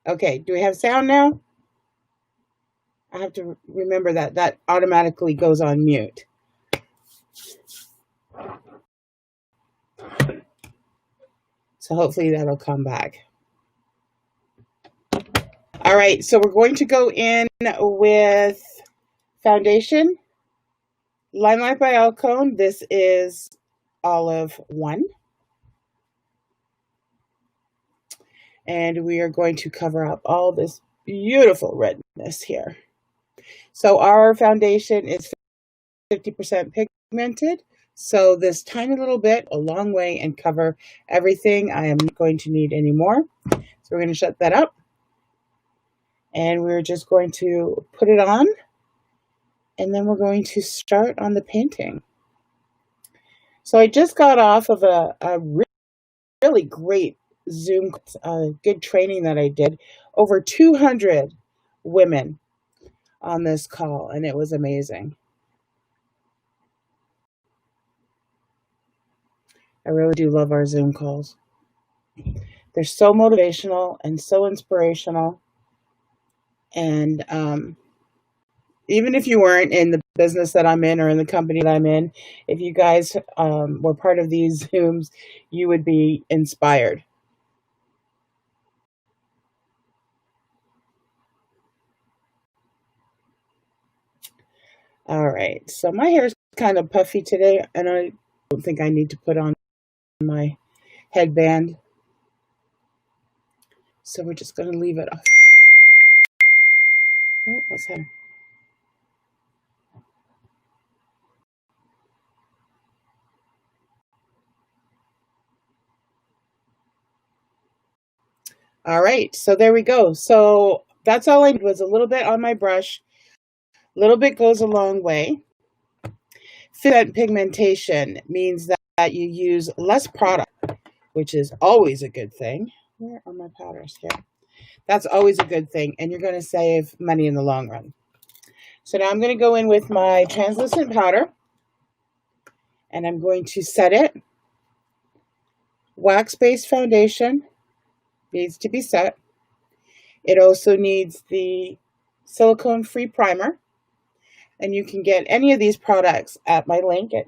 Okay, do we have sound now? I have to remember that that automatically goes on mute. So hopefully that'll come back. All right, so we're going to go in with foundation, Limelight by Alcone. This is Olive 1. And we are going to cover up all this beautiful redness here. So our foundation is 50% pigmented. So this tiny little bit, a long way, and cover everything. I am not going to need any more. So we're going to shut that up. And we're just going to put it on. And then we're going to start on the painting. So I just got off of a really great Zoom, good training that I did. Over 200 women on this call, and it was amazing. I really do love our Zoom calls. They're so motivational and so inspirational. And even if you weren't in the business that I'm in or in the company that I'm in, if you guys were part of these Zooms, you would be inspired. All right, so my hair is kind of puffy today, and I don't think I need to put on my headband. So we're just going to leave it off. Oh, what's that? All right, so there we go. So that's all I did was a little bit on my brush. A little bit goes a long way. Fit pigmentation means that you use less product, which is always a good thing. Where are my powders here? That's always a good thing, and you're going to save money in the long run. So now I'm going to go in with my translucent powder, and I'm going to set it. Wax-based foundation needs to be set. It also needs the silicone-free primer, and you can get any of these products at my link at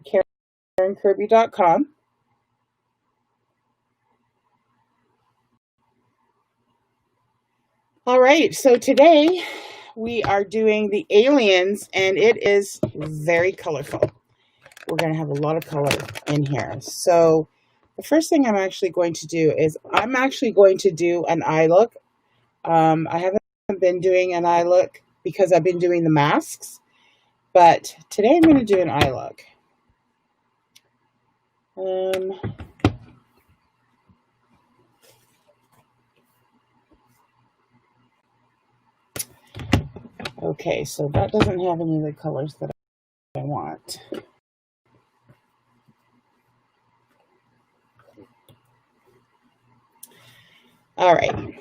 KarenKirby.com. All right, so today we are doing the aliens, and it is very colorful. We're going to have a lot of color in here. So the first thing I'm actually going to do is I'm actually going to do an eye look. I haven't been doing an eye look because I've been doing the masks, but today I'm going to do an eye look. Okay, so that doesn't have any of the colors that I want. All right.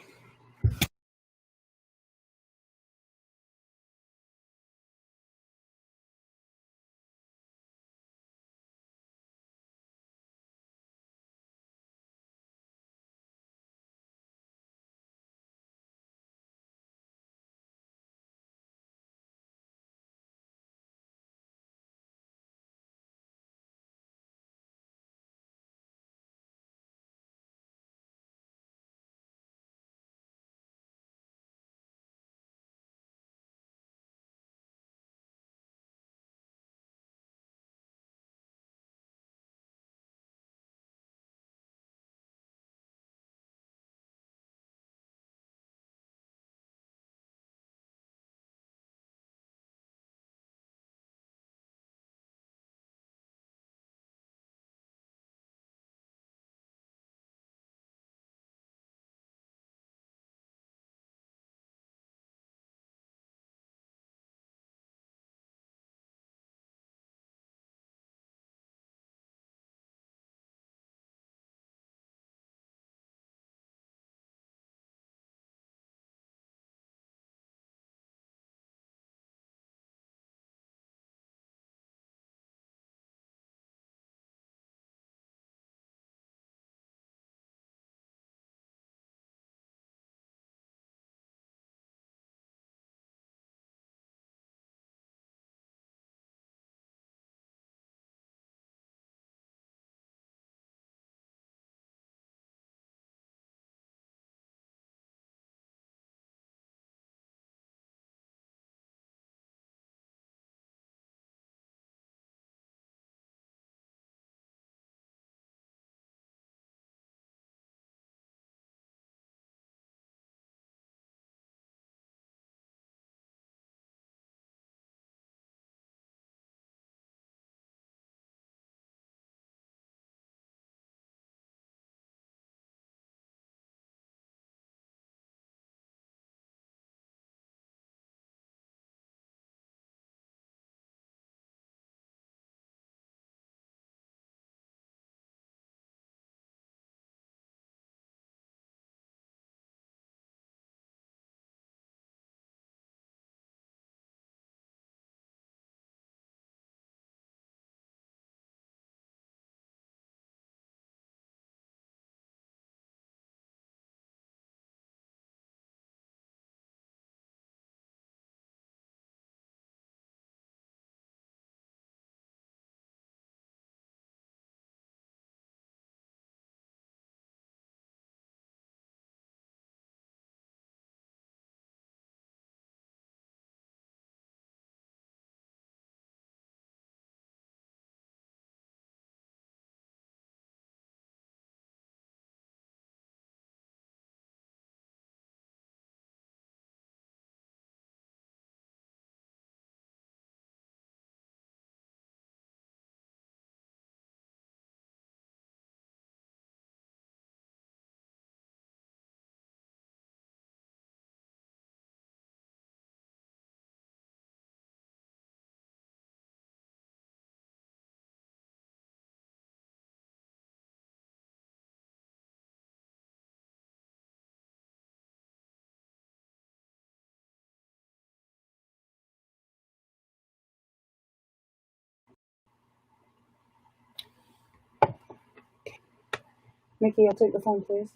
Mickey, I'll take the phone, please.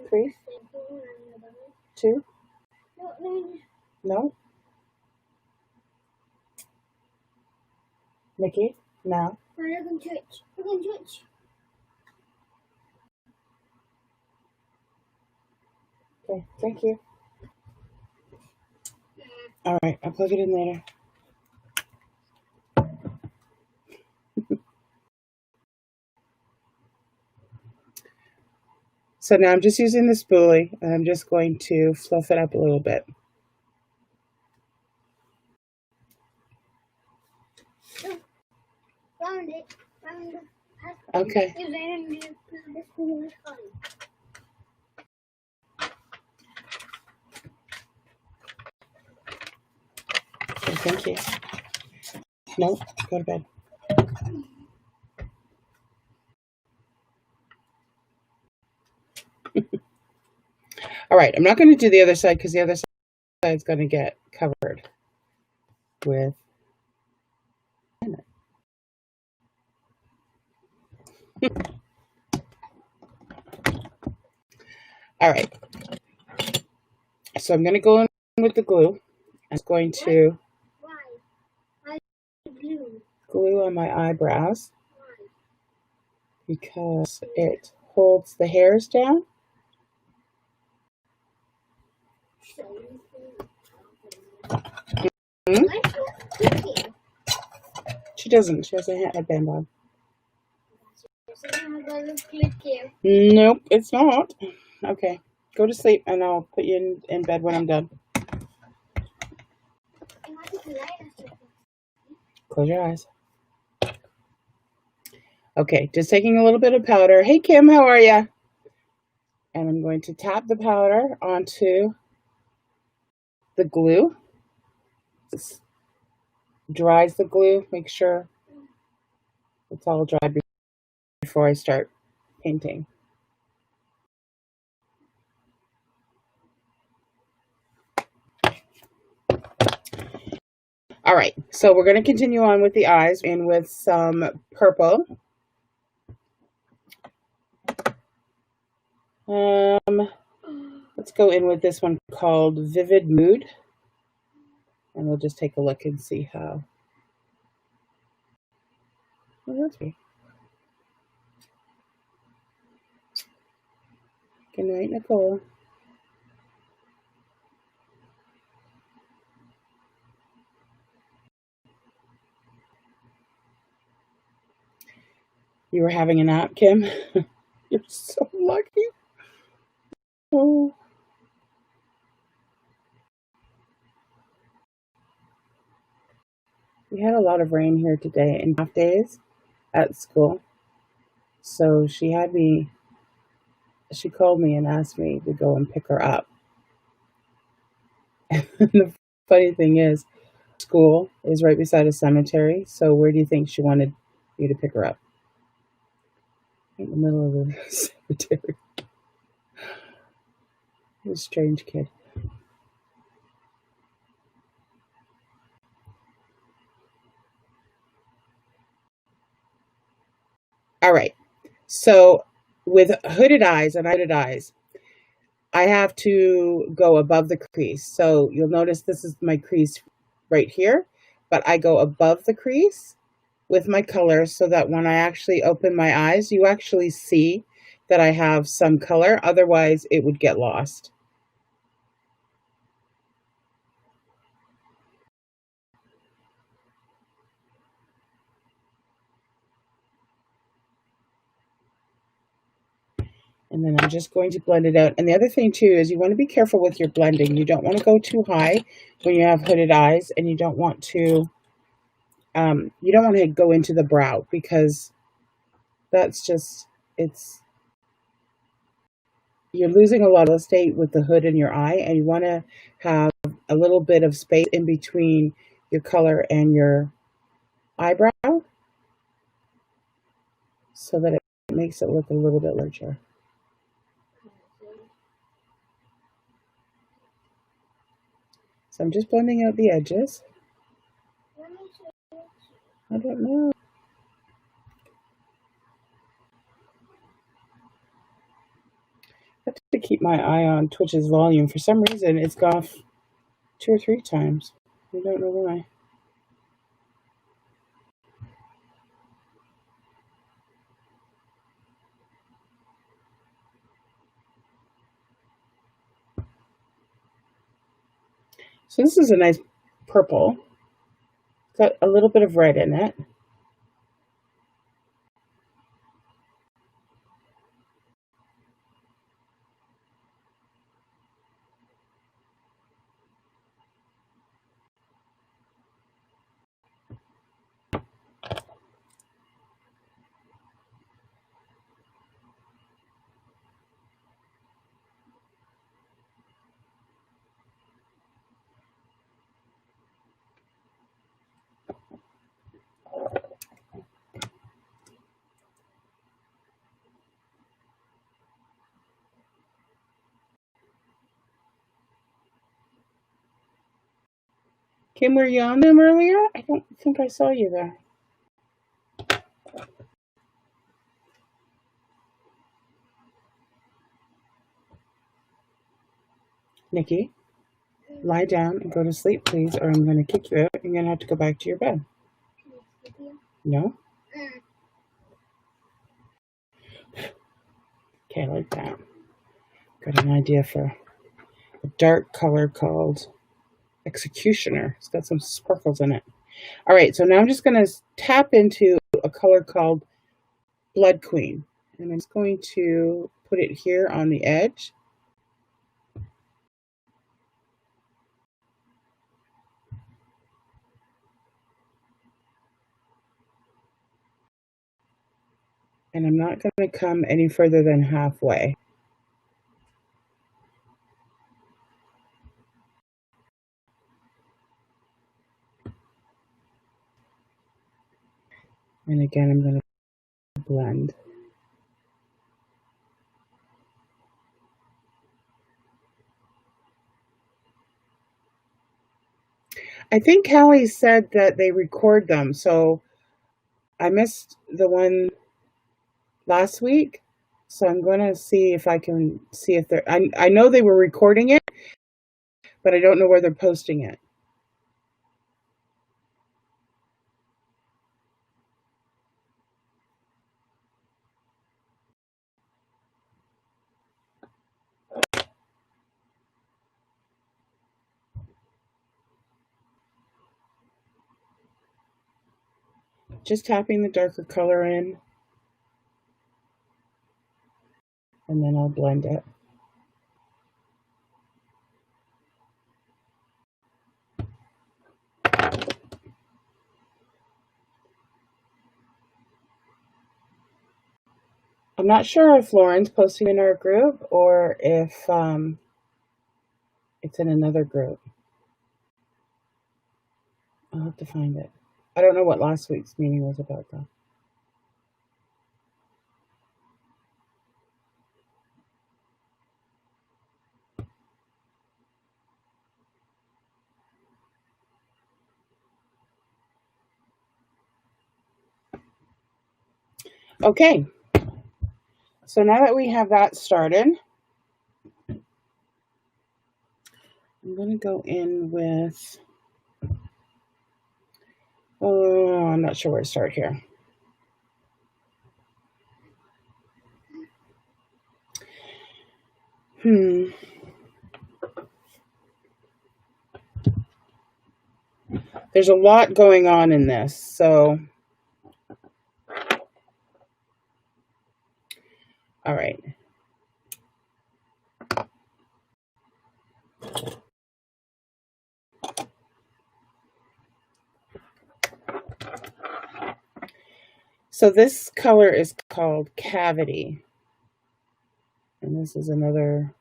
Crease? 2? No? Mickey, now. Look on Twitch. Look on Twitch. Okay, thank you. All right, I'll plug it in later. So now I'm just using the spoolie, and I'm just going to fluff it up a little bit. Found it. Found it. Okay. Okay, thank you. Nope, go to bed. All right, I'm not going to do the other side because the other side is going to get covered with all right. So I'm going to go in with the glue. I'm going to glue on my eyebrows because it holds the hairs down. Hmm? She doesn't. She has a headband on. Nope, it's not. Okay, go to sleep and I'll put you in bed when I'm done. Close your eyes. Okay, just taking a little bit of powder. Hey, Kim, how are you? And I'm going to tap the powder onto the glue. This dries the glue. Make sure it's all dry before I start painting. All right, so we're going to continue on with the eyes and with some purple. Let's go in with this one called Vivid Mood. And we'll just take a look and see how. Oh, that's me. Good night, Nicole. You were having a nap, Kim? You're so lucky. Oh. We had a lot of rain here today and half days at school. So she called me and asked me to go and pick her up. And the funny thing is, school is right beside a cemetery. So where do you think she wanted you to pick her up? In the middle of the cemetery. A strange kid. All right. So with hooded eyes and hooded eyes, I have to go above the crease. So you'll notice this is my crease right here, but I go above the crease with my color so that when I actually open my eyes, you actually see that I have some color. Otherwise, it would get lost. And then I'm just going to blend it out. And the other thing too is you want to be careful with your blending. You don't want to go too high when you have hooded eyes, and you don't want to go into the brow because that's just, you're losing a lot of estate with the hood in your eye, and you want to have a little bit of space in between your color and your eyebrow so that it makes it look a little bit larger. So I'm just blending out the edges. I don't know. have to keep my eye on Twitch's volume. For some reason, it's gone off 2 or 3 times. I don't know why. So this is a nice purple. It's got a little bit of red in it. Kim, were you on them earlier? I don't think I saw you there. Nikki, lie down and go to sleep, please, or I'm going to kick you out. You're going to have to go back to your bed. No? Okay, like that. Got an idea for a dark color called Executioner. It's got some sparkles in it. All right, so now I'm just going to tap into a color called Blood Queen. And I'm just going to put it here on the edge. And I'm not going to come any further than halfway. And again, I'm going to blend. I think Callie said that they record them, so I missed the one last week. So I'm going to see if I can see if they're... I know they were recording it, but I don't know where they're posting it. Just tapping the darker color in, and then I'll blend it. I'm not sure if Lauren's posting in our group or if it's in another group. I'll have to find it. I don't know what last week's meeting was about, though. Okay. So now that we have that started, I'm going to go in with... Oh, I'm not sure where to start here. There's a lot going on in this, so... All right. So this color is called Cavity. And this is another...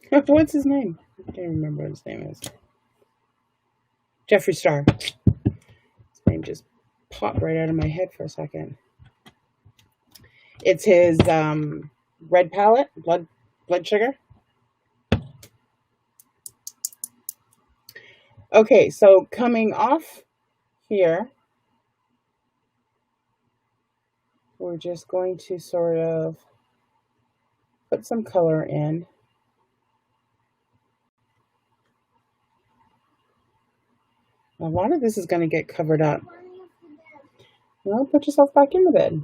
what's his name? I can't remember what his name is. Jeffree Star. His name just popped right out of my head for a second. It's his red palette, blood sugar. Okay, so coming off here, we're just going to sort of put some color in. A lot of this is going to get covered up. Well, put yourself back in the bed.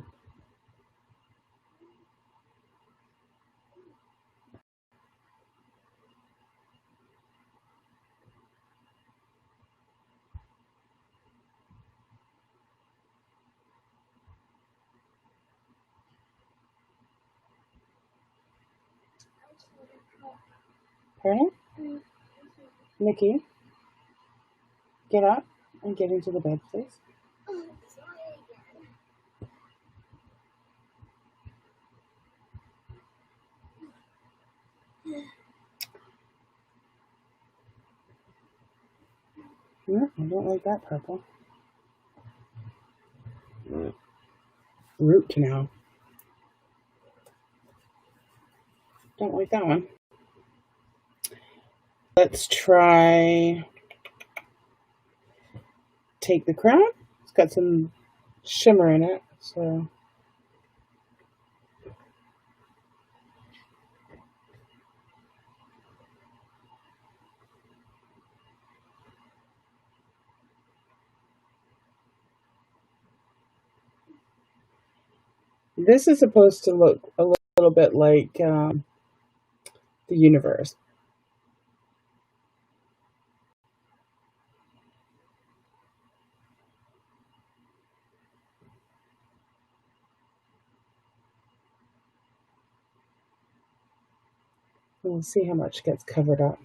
Pardon? Nikki, get up and get into the bed, please. No, I don't like that purple. Root canal. Don't like that one. Let's try Take the Crown. It's got some shimmer in it, so this is supposed to look a little bit like the universe. We'll see how much gets covered up.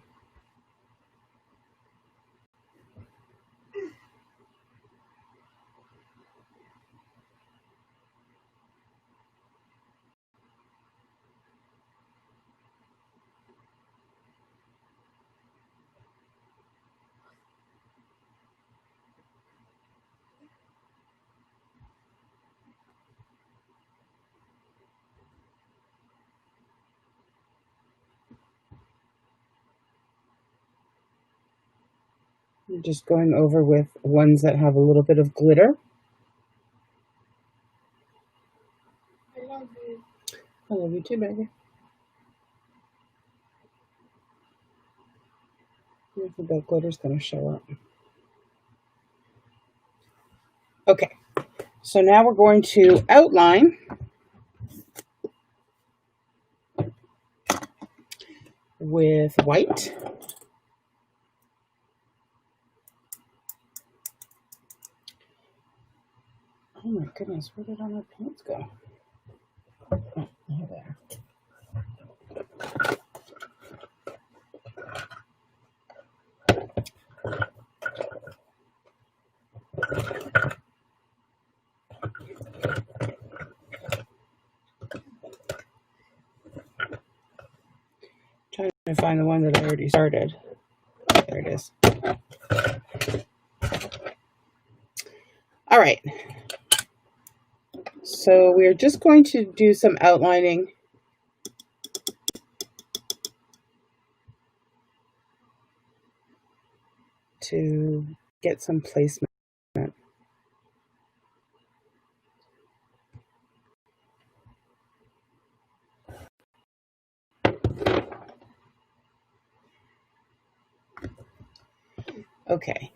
I'm just going over with ones that have a little bit of glitter. I love you. I love you too, baby. I think that glitter's going to show up. Okay, so now we're going to outline with white. Oh my goodness, where did all my paints go? Oh, there. Trying to find the one that I already started. There it is. All right. So we're just going to do some outlining to get some placement. Okay.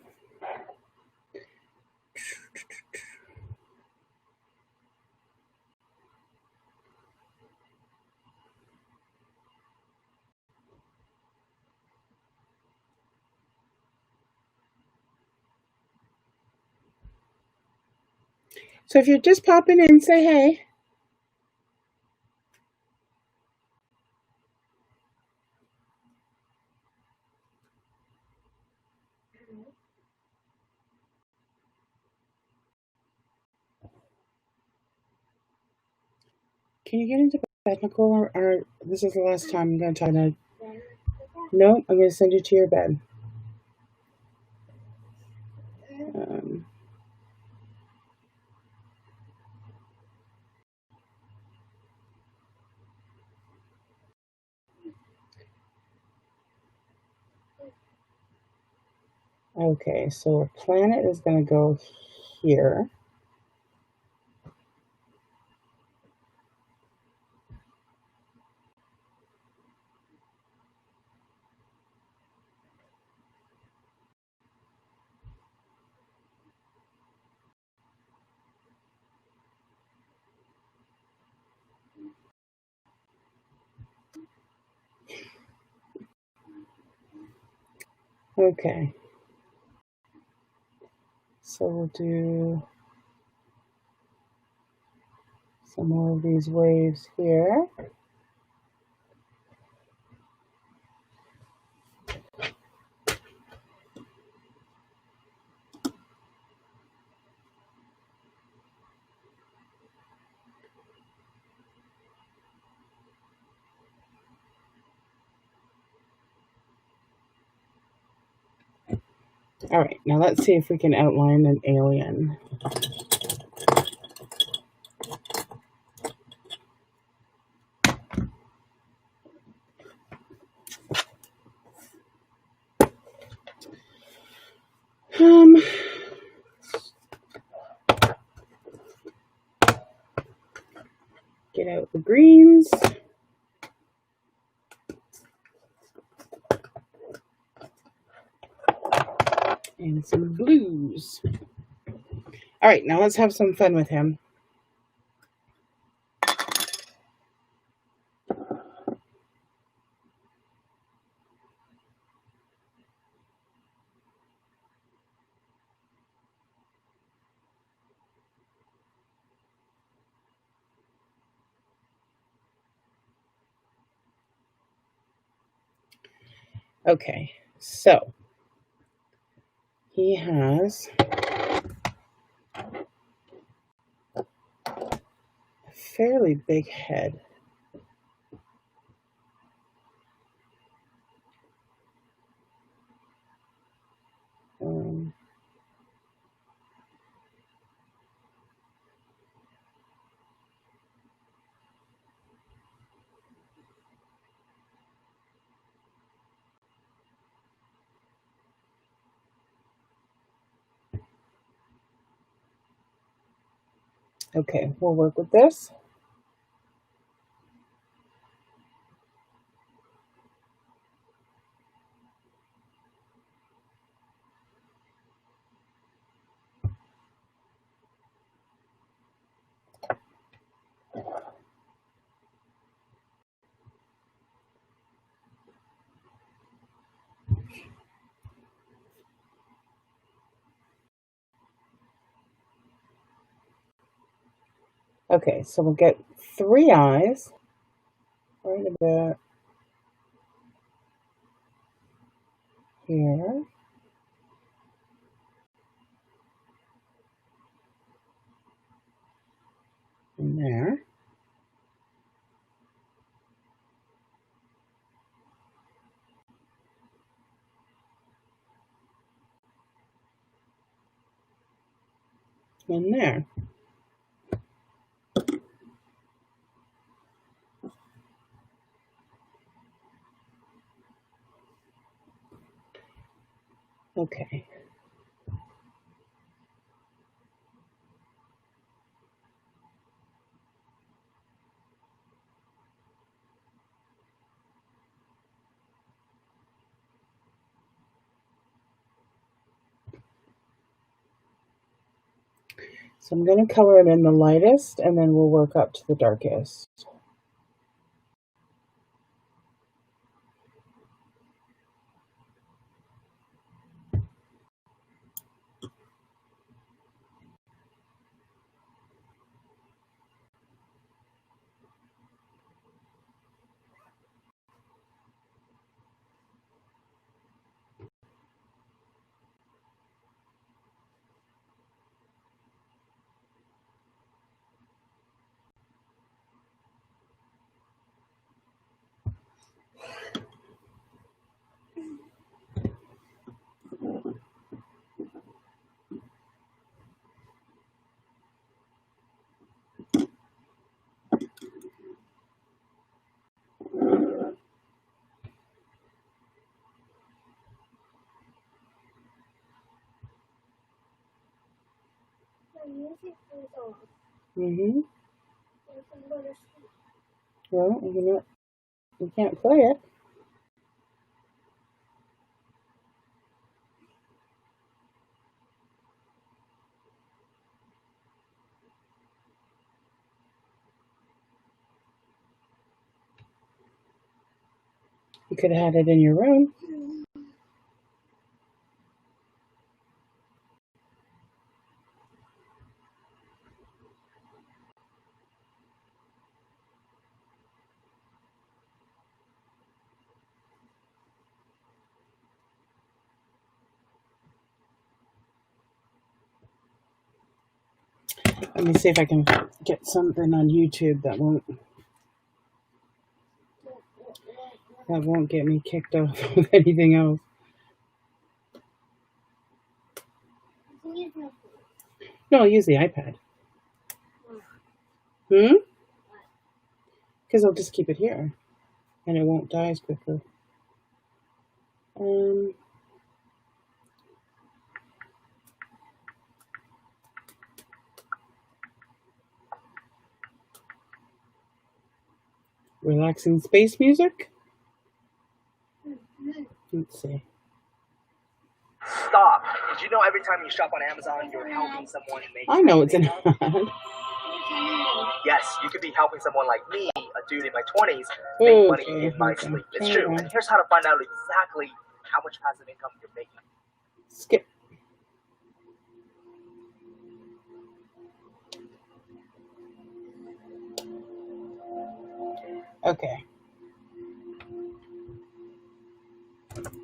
So if you're just popping in, say hey. Can you get into bed, Nicole? Or this is the last time I'm going to try to. No, I'm going to send you to your bed. Okay, so our planet is going to go here. Okay. So we'll do some more of these waves here. All right, now let's see if we can outline an alien. Get out the greens. And some blues. All right, now let's have some fun with him. Okay, so he has a fairly big head. Okay, we'll work with this. Okay, so we'll get 3 eyes right about here. And there. And there. Okay. So I'm going to color it in the lightest, and then we'll work up to the darkest. The music is on. Mm-hmm. I can go to sleep. Well, you can't play it. You could have had it in your room. Let me see if I can get something on YouTube that won't get me kicked off of anything else. No, I'll use the iPad. Because I'll just keep it here, and it won't die as quickly. Relaxing space music? Let's see. Stop. Did you know every time you shop on Amazon, you're helping someone make I know it's an ad. Yes, you could be helping someone like me, a dude in my 20s, make money in my sleep. It's true. And here's how to find out exactly how much passive income you're making. Skip. Okay.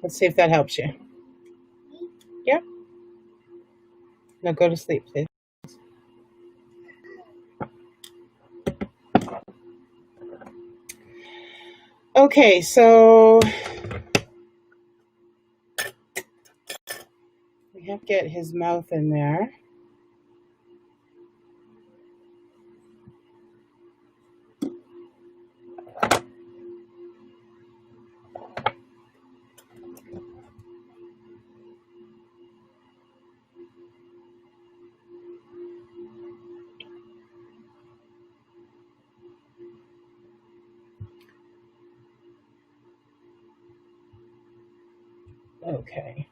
Let's see if that helps you. Yeah? Now go to sleep, please. Okay, so we have to get his mouth in there. Okay.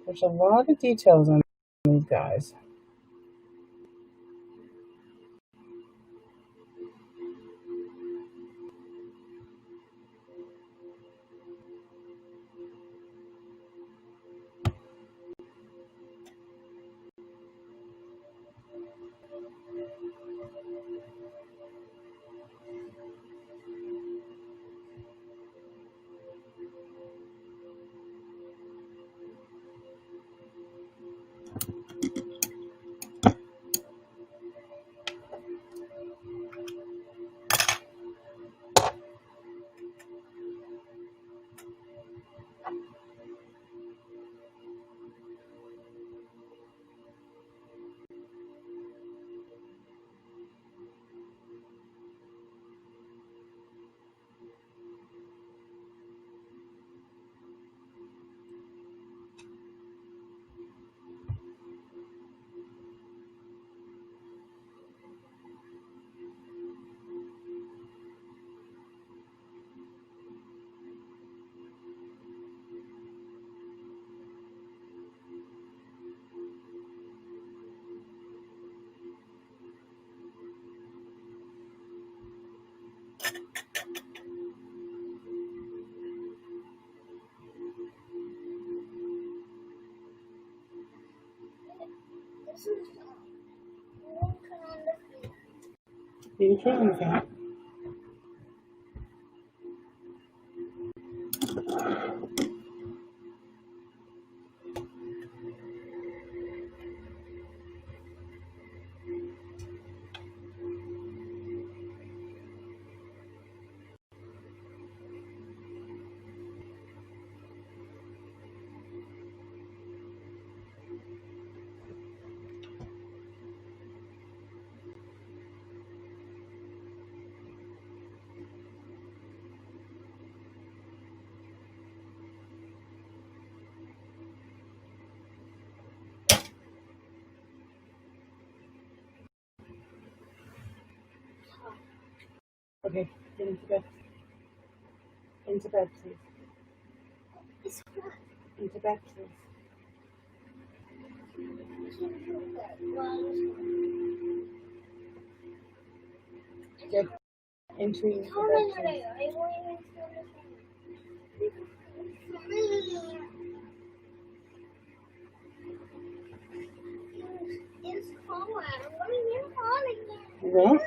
There's a lot of details on these guys. You turn on the fan. Okay, get into bed. Into bed, please. It's hot. Into bed, please. Get into the bed, please. It's hot. I'm going to get hot again. Yeah?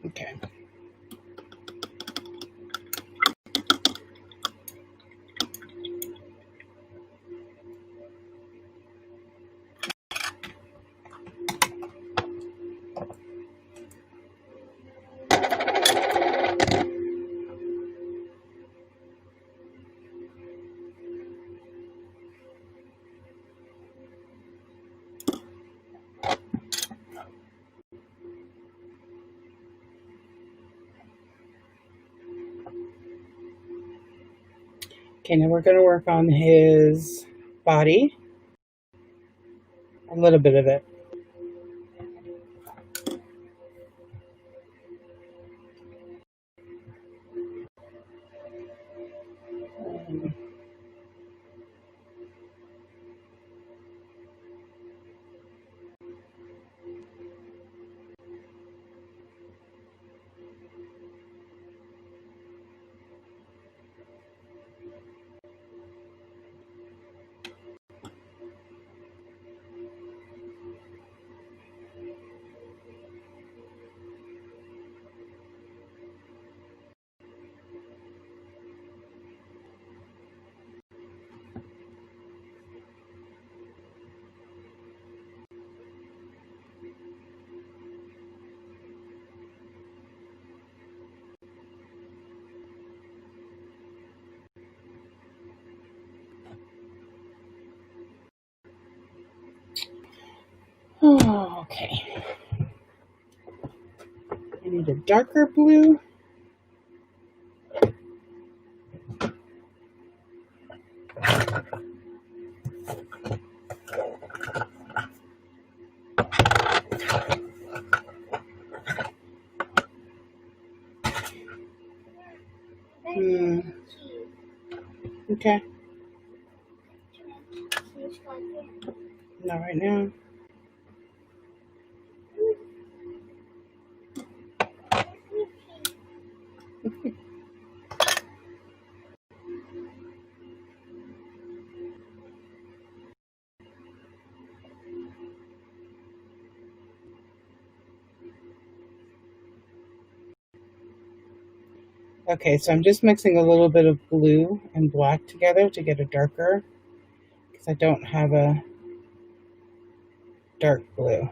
Okay. Okay, now we're going to work on his body. A little bit of it. Oh, okay. I need a darker blue. Okay. Not right now. Okay, so I'm just mixing a little bit of blue and black together to get a darker, because I don't have a dark blue.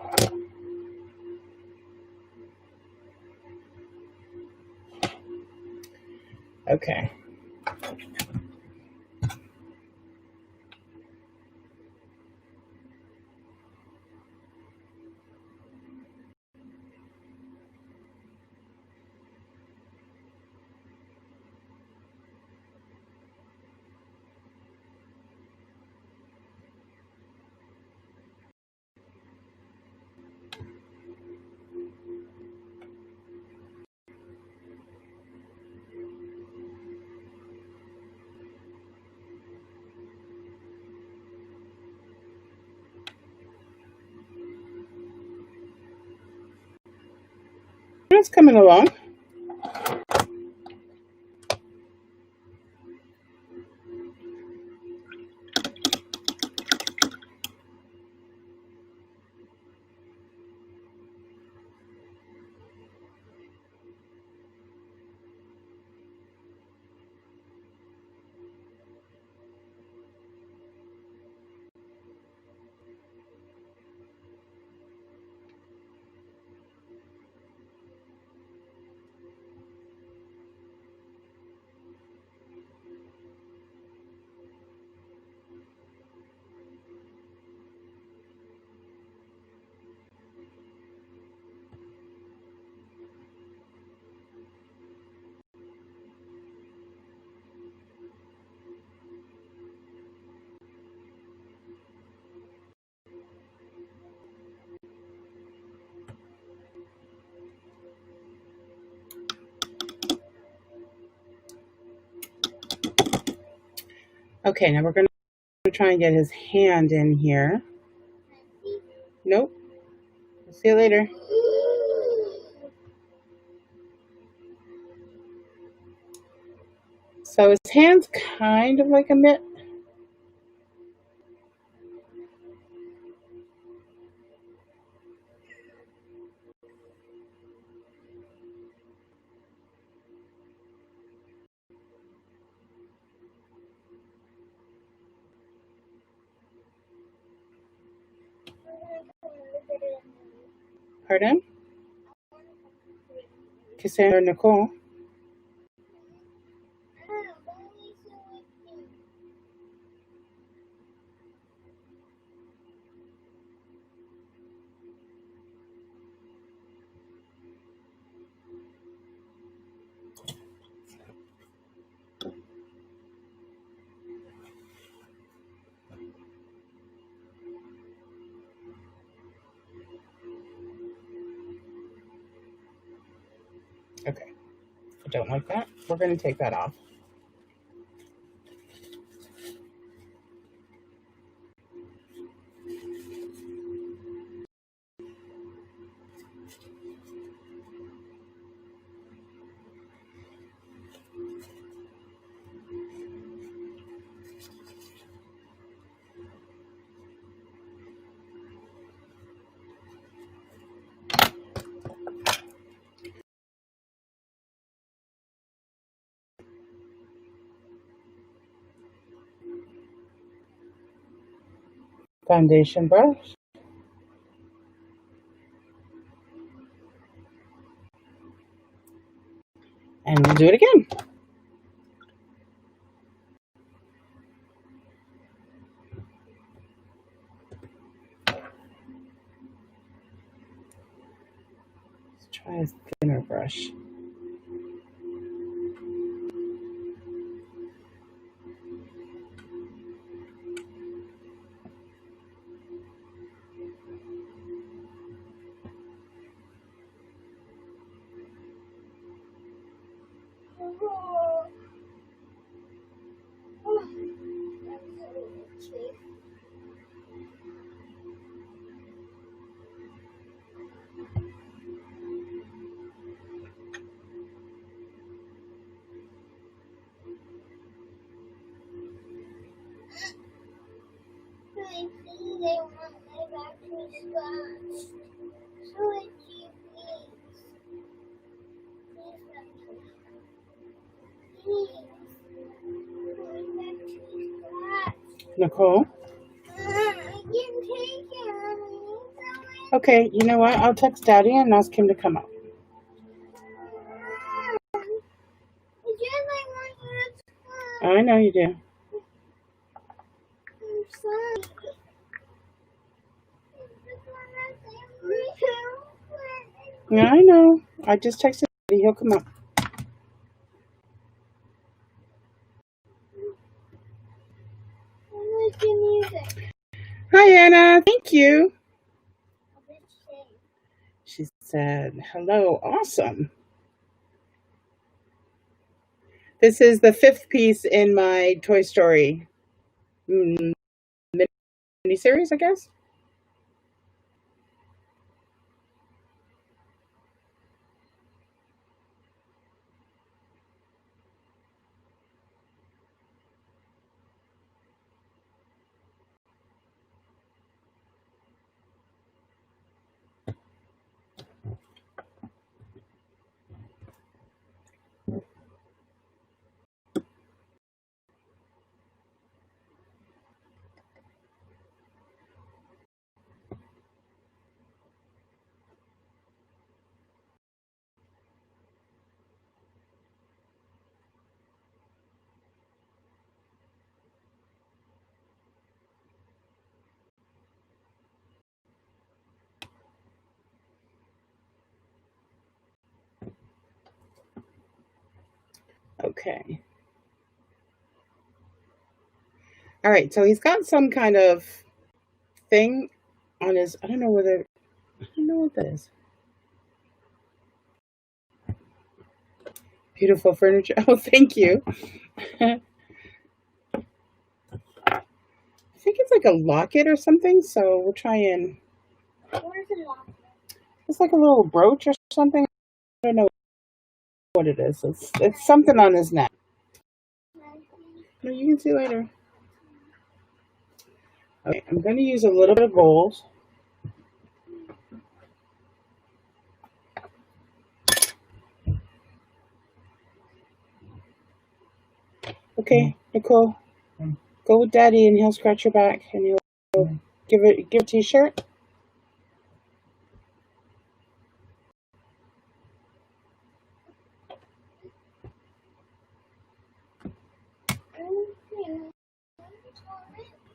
Okay. It's coming along. Okay, now we're going to try and get his hand in here. Nope. See you later. So his hand's kind of like a mitt. Pardon? Cassandra Nicole. Okay, I don't like that. We're going to take that off. Foundation brush. And we'll do it again. Let's try a thinner brush. Nicole? Okay, you know what? I'll text Daddy and ask him to come up. I know you do. Yeah, I know. I just texted Daddy. He'll come up. Hi, Anna. Thank you. She said, hello. Awesome. This is the 5th piece in my Toy Story miniseries, I guess. Okay. All right, so he's got some kind of thing on his, I don't know what that is. Beautiful furniture. Oh, thank you. like a locket or something, so we'll try and... What is a locket? It's like a little brooch or something. I don't know what it is. It's something on his neck. No, you can see later. Okay, I'm going to use a little bit of gold. Okay, Nicole, go with Daddy and he'll scratch your back and he'll give a t-shirt.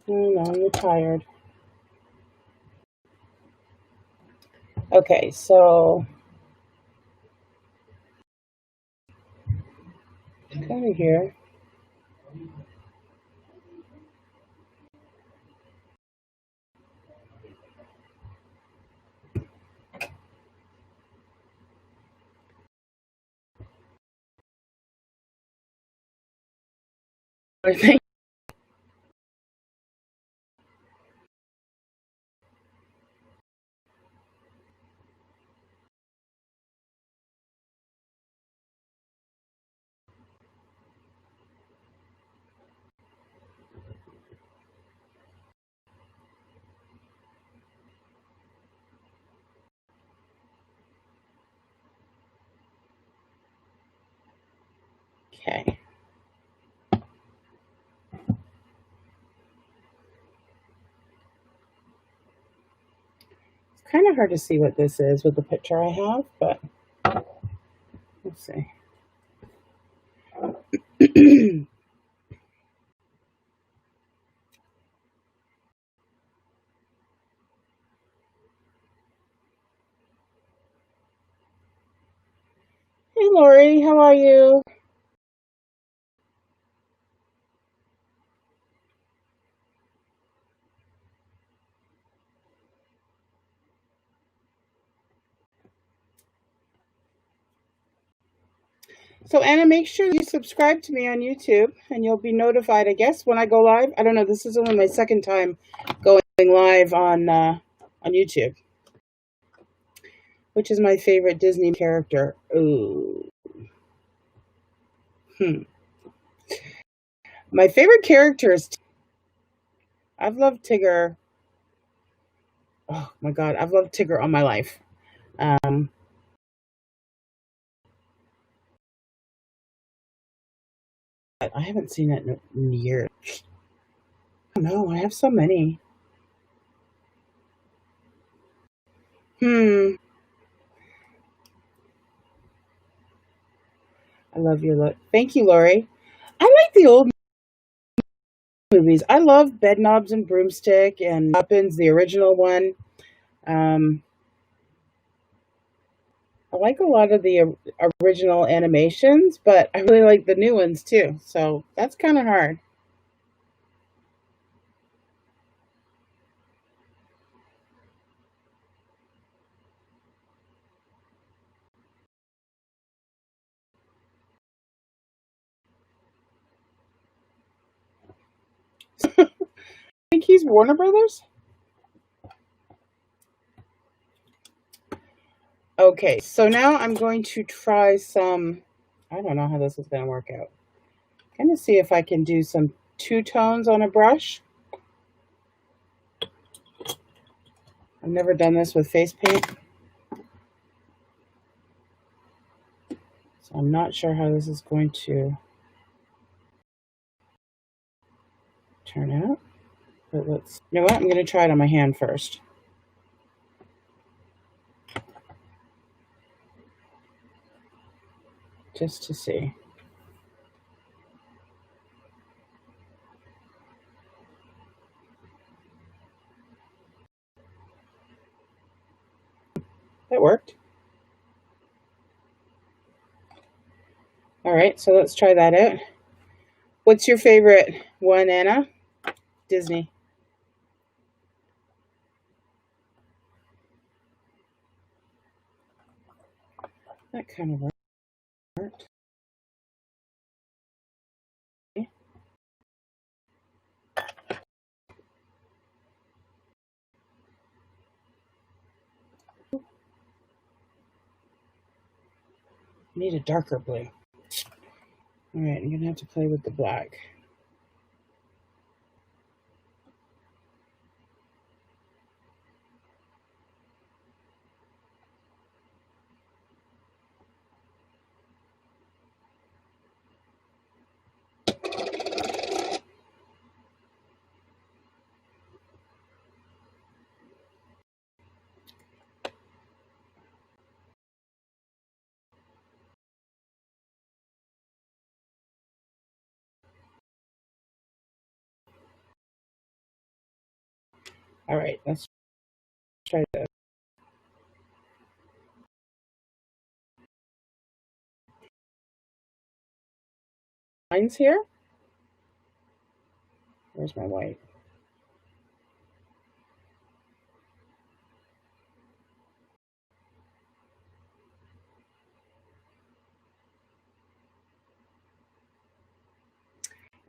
No, you're tired. Okay, so kind of here. I think. Okay. It's kind of hard to see what this is with the picture I have, but let's see. Hey, Lori, how are you? So, Anna, make sure you subscribe to me on YouTube, and you'll be notified, I guess, when I go live. I don't know. This is only my second time going live on YouTube, which is my favorite Disney character. Ooh. My favorite character is... I've loved Tigger. Oh, my God. I've loved Tigger all my life. I haven't seen it in years. I don't know. I have so many. I love your look. Thank you, Lori. I like the old movies. I love Bedknobs and Broomstick and Muppets, the original one. I like a lot of the original animations, but I really like the new ones too. So that's kind of hard. I think he's Warner Brothers. Okay, so now I'm going to try some... I don't know how this is going to work out. I'm going to see if I can do some two tones on a brush. I've never done this with face paint, so I'm not sure how this is going to turn out. But let's... You know what? I'm going to try it on my hand first. Just to see. That worked. All right, so let's try that out. What's your favorite one, Anna? Disney. That kind of worked. I need a darker blue. All right, I'm gonna have to play with the black. All right, let's try this. Lines here. Where's my white?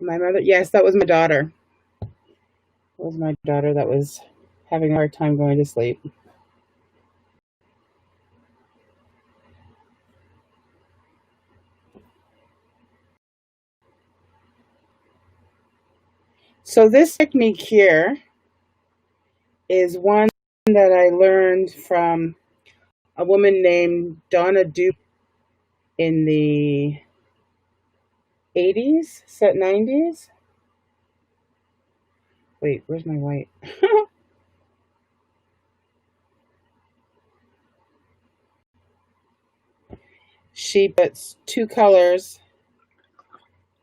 My mother, yes, that was my daughter. That was my daughter that was having a hard time going to sleep. So this technique here is one that I learned from a woman named Donna Duke in the 80s, 90s. Wait, where's my white? She puts two colors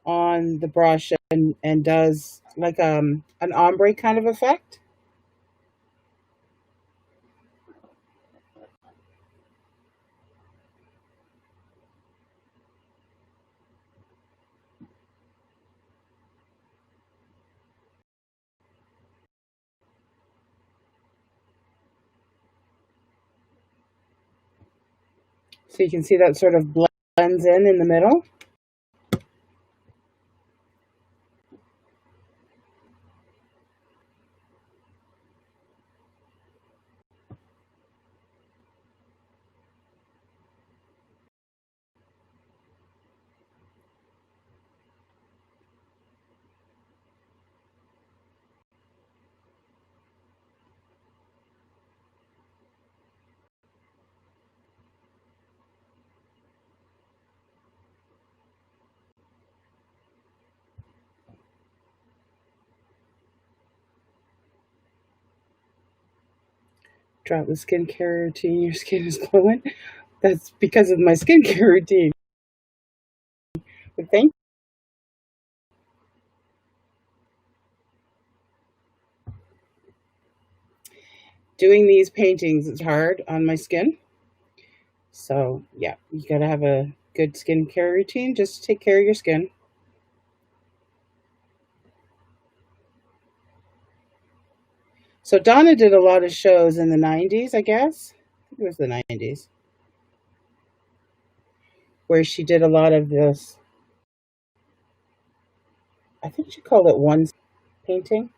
on the brush and does like an ombre kind of effect. So you can see that sort of blends in the middle. Drop the skincare routine. Your skin is glowing. That's because of my skincare routine. But thank doing these paintings is hard on my skin. So yeah, you gotta have a good skincare routine just to take care of your skin. So Donna did a lot of shows in the 90s, I guess. I think it was the 90s. Where she did a lot of this. I think she called it one painting.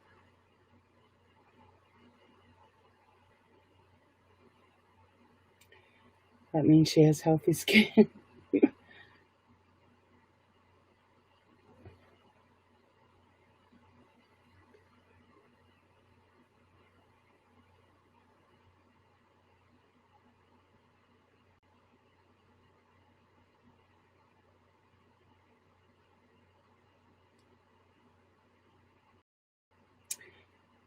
That means she has healthy skin.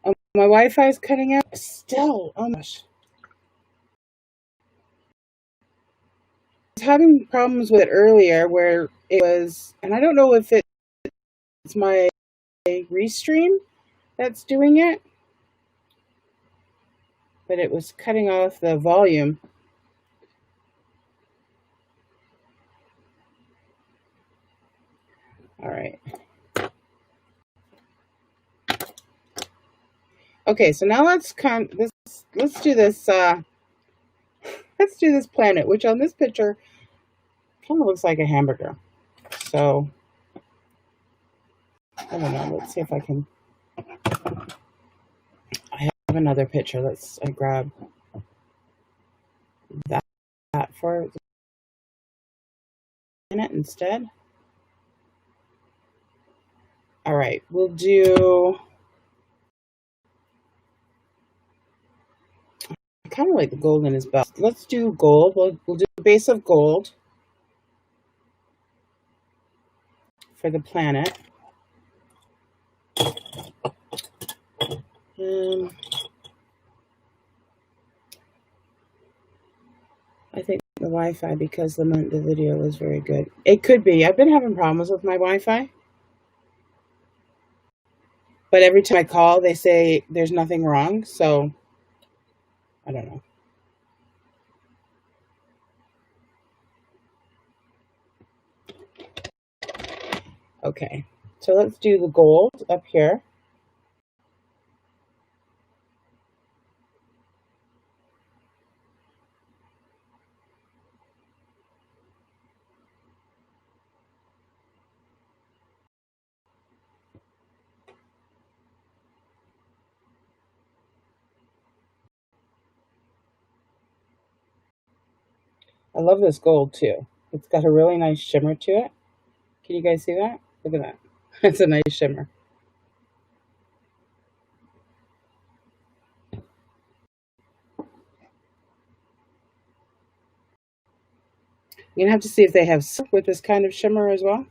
Oh, my Wi-Fi is cutting out. Still, oh my gosh. I was having problems with it earlier where it was, and I don't know if it's my restream that's doing it, but it was cutting off the volume. All right. Okay, so now let's do this let's do this planet, which on this picture kind of looks like a hamburger. So I don't know. Let's see if I can. I have another picture. I grab that for instead. All right, we'll do, I kind of like the gold in his belt. Let's do gold. We'll do a base of gold for the planet. I think the Wi-Fi, because the video was very good. It could be. I've been having problems with my Wi-Fi. But every time I call, they say there's nothing wrong. So, I don't know. Okay. So let's do the gold up here. I love this gold too. It's got a really nice shimmer to it. Can you guys see that? Look at that. It's a nice shimmer. You're going to have to see if they have silk with this kind of shimmer as well.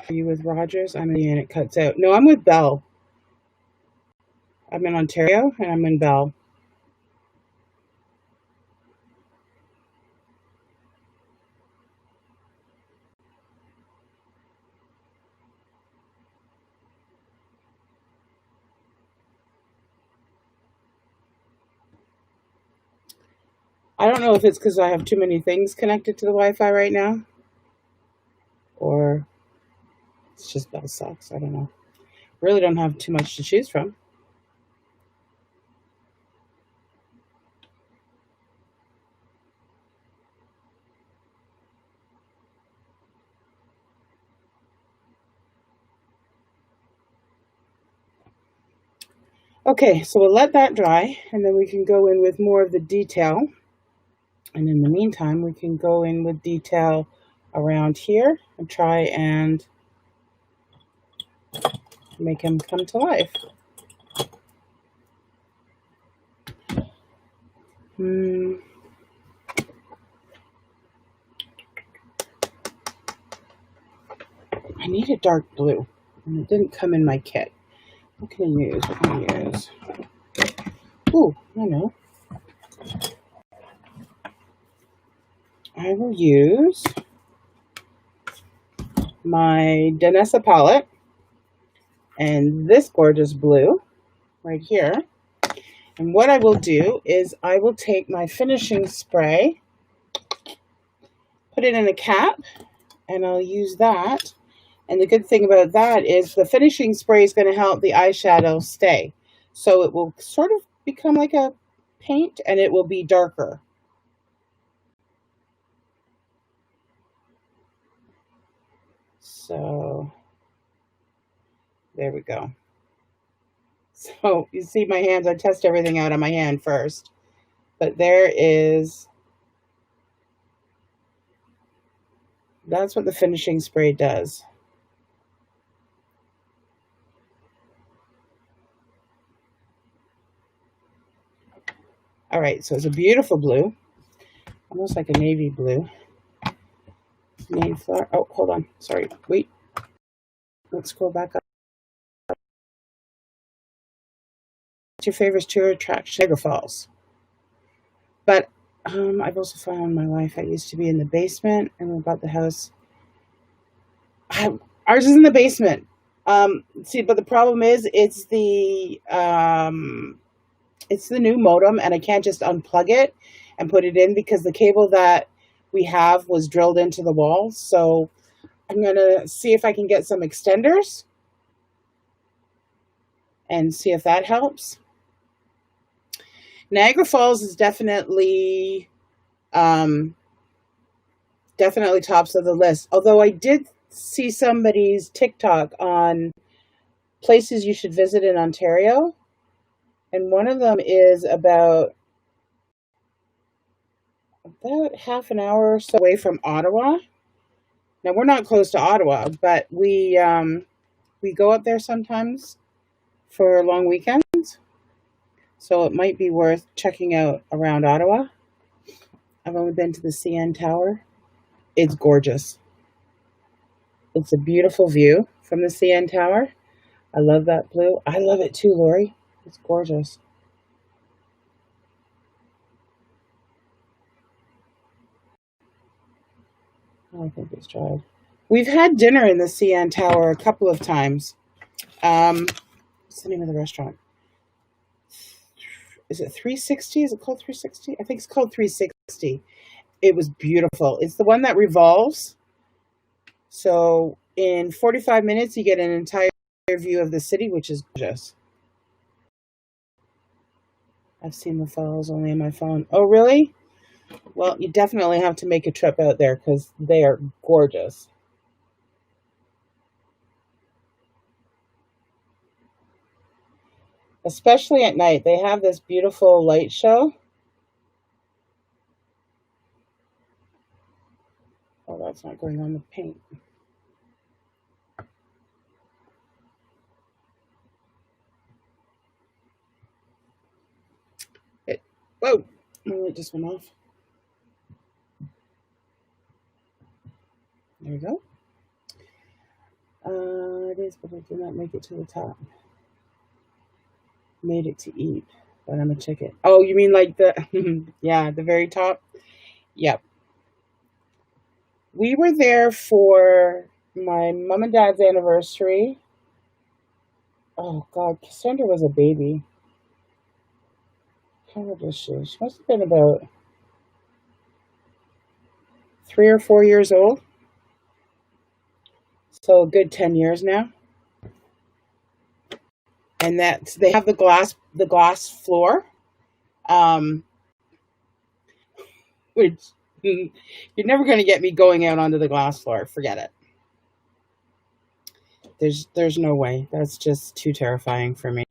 Are you with Rogers? I'm in, and it cuts out. No, I'm with Bell. I'm in Ontario, and I'm in Bell. I don't know if it's because I have too many things connected to the Wi-Fi right now, or it's just Bell sucks. I don't know. Really don't have too much to choose from. Okay, so we'll let that dry, and then we can go in with more of the detail. And in the meantime, we can go in with detail around here and try and make him come to life. I need a dark blue, and it didn't come in my kit. What can I use? What can I use? Ooh, I know. I will use my Danessa palette and this gorgeous blue right here. And what I will do is I will take my finishing spray, put it in a cap, and I'll use that. And the good thing about that is the finishing spray is going to help the eyeshadow stay. So it will sort of become like a paint, and it will be darker. So there we go. So you see my hands, I test everything out on my hand first. But there is, that's what the finishing spray does. All right, so it's a beautiful blue, almost like a navy blue. Navy flower. Oh, hold on. Sorry. Wait. Let's scroll back up. What's your favorite tour attraction? Niagara Falls. But I've also found my Wi-Fi used to be in the basement, and we bought the house. Ours is in the basement. See, but the problem is it's the new modem, and I can't just unplug it and put it in because the cable that we have was drilled into the wall. So I'm going to see if I can get some extenders and see if that helps. Niagara Falls is definitely tops of the list. Although I did see somebody's TikTok on places you should visit in Ontario. and one of them is about half an hour or so away from Ottawa. Now we're not close to Ottawa, but we go up there sometimes for long weekends. So it might be worth checking out around Ottawa. I've only been to the CN Tower. It's gorgeous. It's a beautiful view from the CN Tower. I love that blue. I love it too, Lori. It's gorgeous. I think it's dried. We've had dinner in the CN Tower a couple of times. What's the name of the restaurant? Is it 360? Is it called 360? I think it's called 360. It was beautiful. It's the one that revolves. So in 45 minutes, you get an entire view of the city, which is gorgeous. I've seen the falls only on my phone. Oh, really? Well, you definitely have to make a trip out there because they are gorgeous. Especially at night. They have this beautiful light show. Oh, that's not going on the paint. Whoa, my light just went off. There we go. It is, but I did not make it to the top. Made it to eat, but I'm a chicken. Oh, you mean like the, yeah, the very top? Yep. We were there for my mom and dad's anniversary. Oh, God, Cassandra was a baby. How old was she? She must have been about 3 or 4 years old. So a good 10 years now. And that's, they have the glass floor, which you're never going to get me going out onto the glass floor. Forget it. There's no way. That's just too terrifying for me.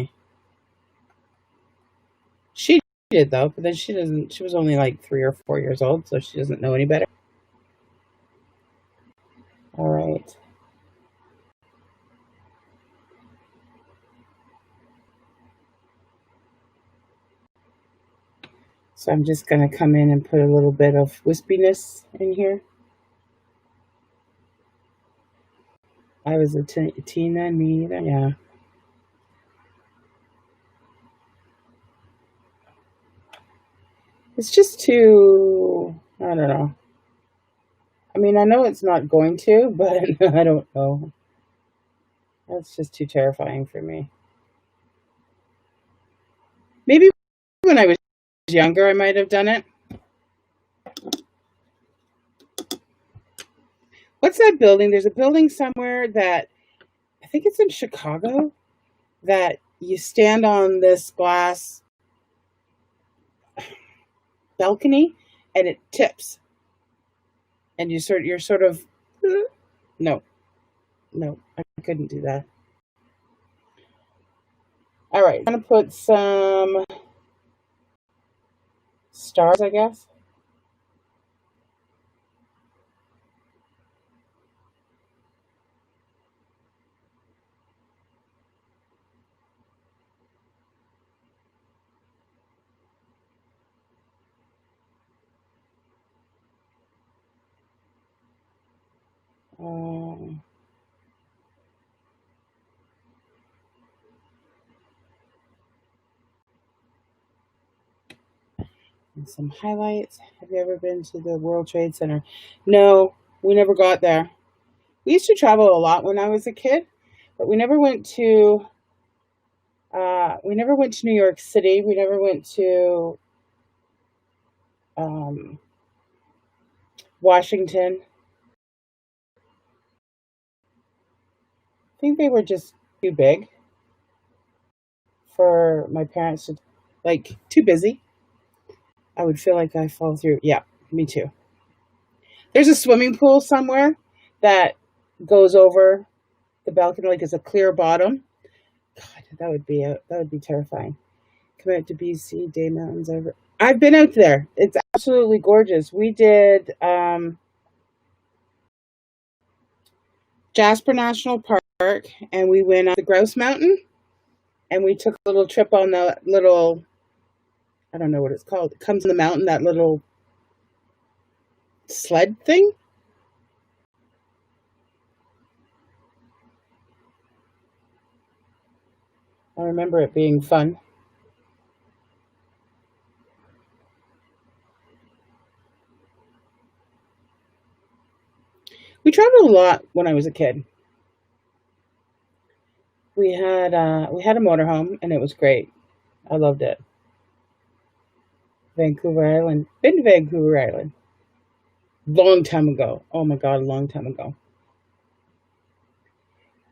She did though, but then she was only like 3 or 4 years old, so she doesn't know any better. All right. So I'm just going to come in and put a little bit of wispiness in here. I was a teen then, me either, yeah. It's just too, I don't know. I mean, I know it's not going to, but I don't know. That's just too terrifying for me. Maybe when I was younger, I might have done it. What's that building? There's a building somewhere that, I think it's in Chicago, that you stand on this glass balcony and it tips. And you're sort of, no, I couldn't do that. All right, I'm going to put some stars, I guess. And some highlights. Have you ever been to the World Trade Center? No, we never got there. We used to travel a lot when I was a kid, but we never went to New York City. We never went to Washington. I think they were just too big for my parents to, like, too busy. I would feel like I fall through. Yeah, me too. There's a swimming pool somewhere that goes over the balcony, like it's a clear bottom. God, that would be terrifying. come out to BC Day Mountains ever. I've been out there. It's absolutely gorgeous. We did Jasper National Park, and we went on the Grouse Mountain, and we took a little trip on the little, I don't know what it's called. It comes in the mountain, that little sled thing. I remember it being fun. We traveled a lot when I was a kid. We had a motorhome, and it was great. I loved it. Vancouver Island. Been to Vancouver Island. Long time ago. Oh my God, a long time ago.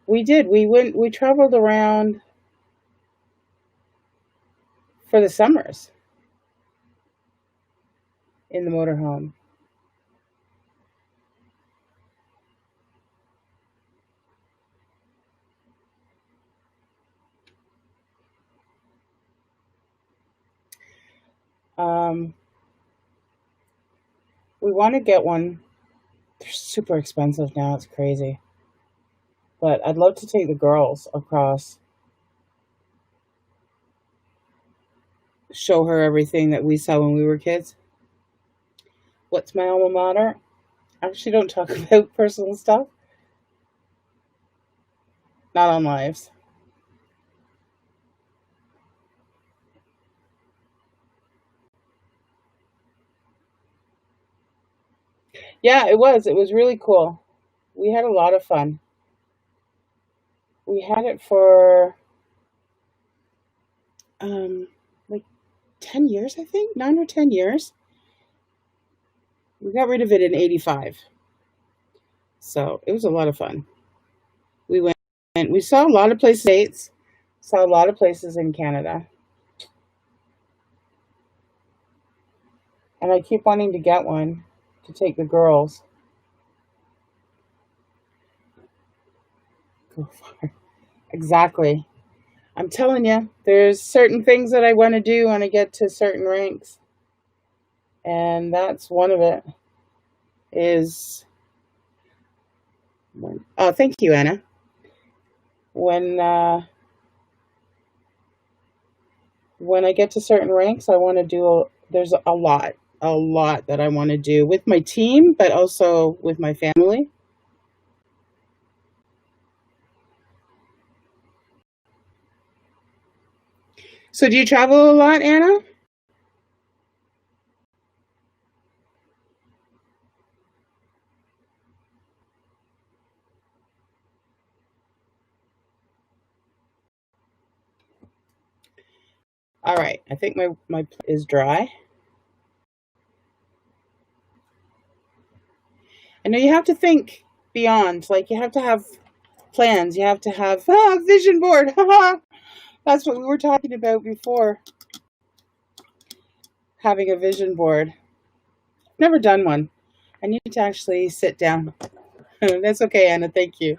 We did. We traveled around for the summers in the motorhome. We want to get one. They're super expensive now. It's crazy. But I'd love to take the girls across, show her everything that we saw when we were kids. What's my alma mater? I actually don't talk about personal stuff. Not on lives. Yeah, it was. It was really cool. We had a lot of fun. We had it for like 10 years, I think. 9 or 10 years. We got rid of it in 85. So it was a lot of fun. We went and we saw a lot of places, saw a lot of places in Canada. And I keep wanting to get one to take the girls. Go far. Exactly. I'm telling you, there's certain things that I want to do when I get to certain ranks. And that's one of it is oh, thank you, Anna. When I get to certain ranks, I want to do there's a lot that I want to do with my team, but also with my family. So do you travel a lot, Anna? All right. I think my is dry. I know you have to think beyond. Like you have to have plans. You have to have vision board. That's what we were talking about before. Having a vision board. Never done one. I need to actually sit down. That's okay, Anna. Thank you.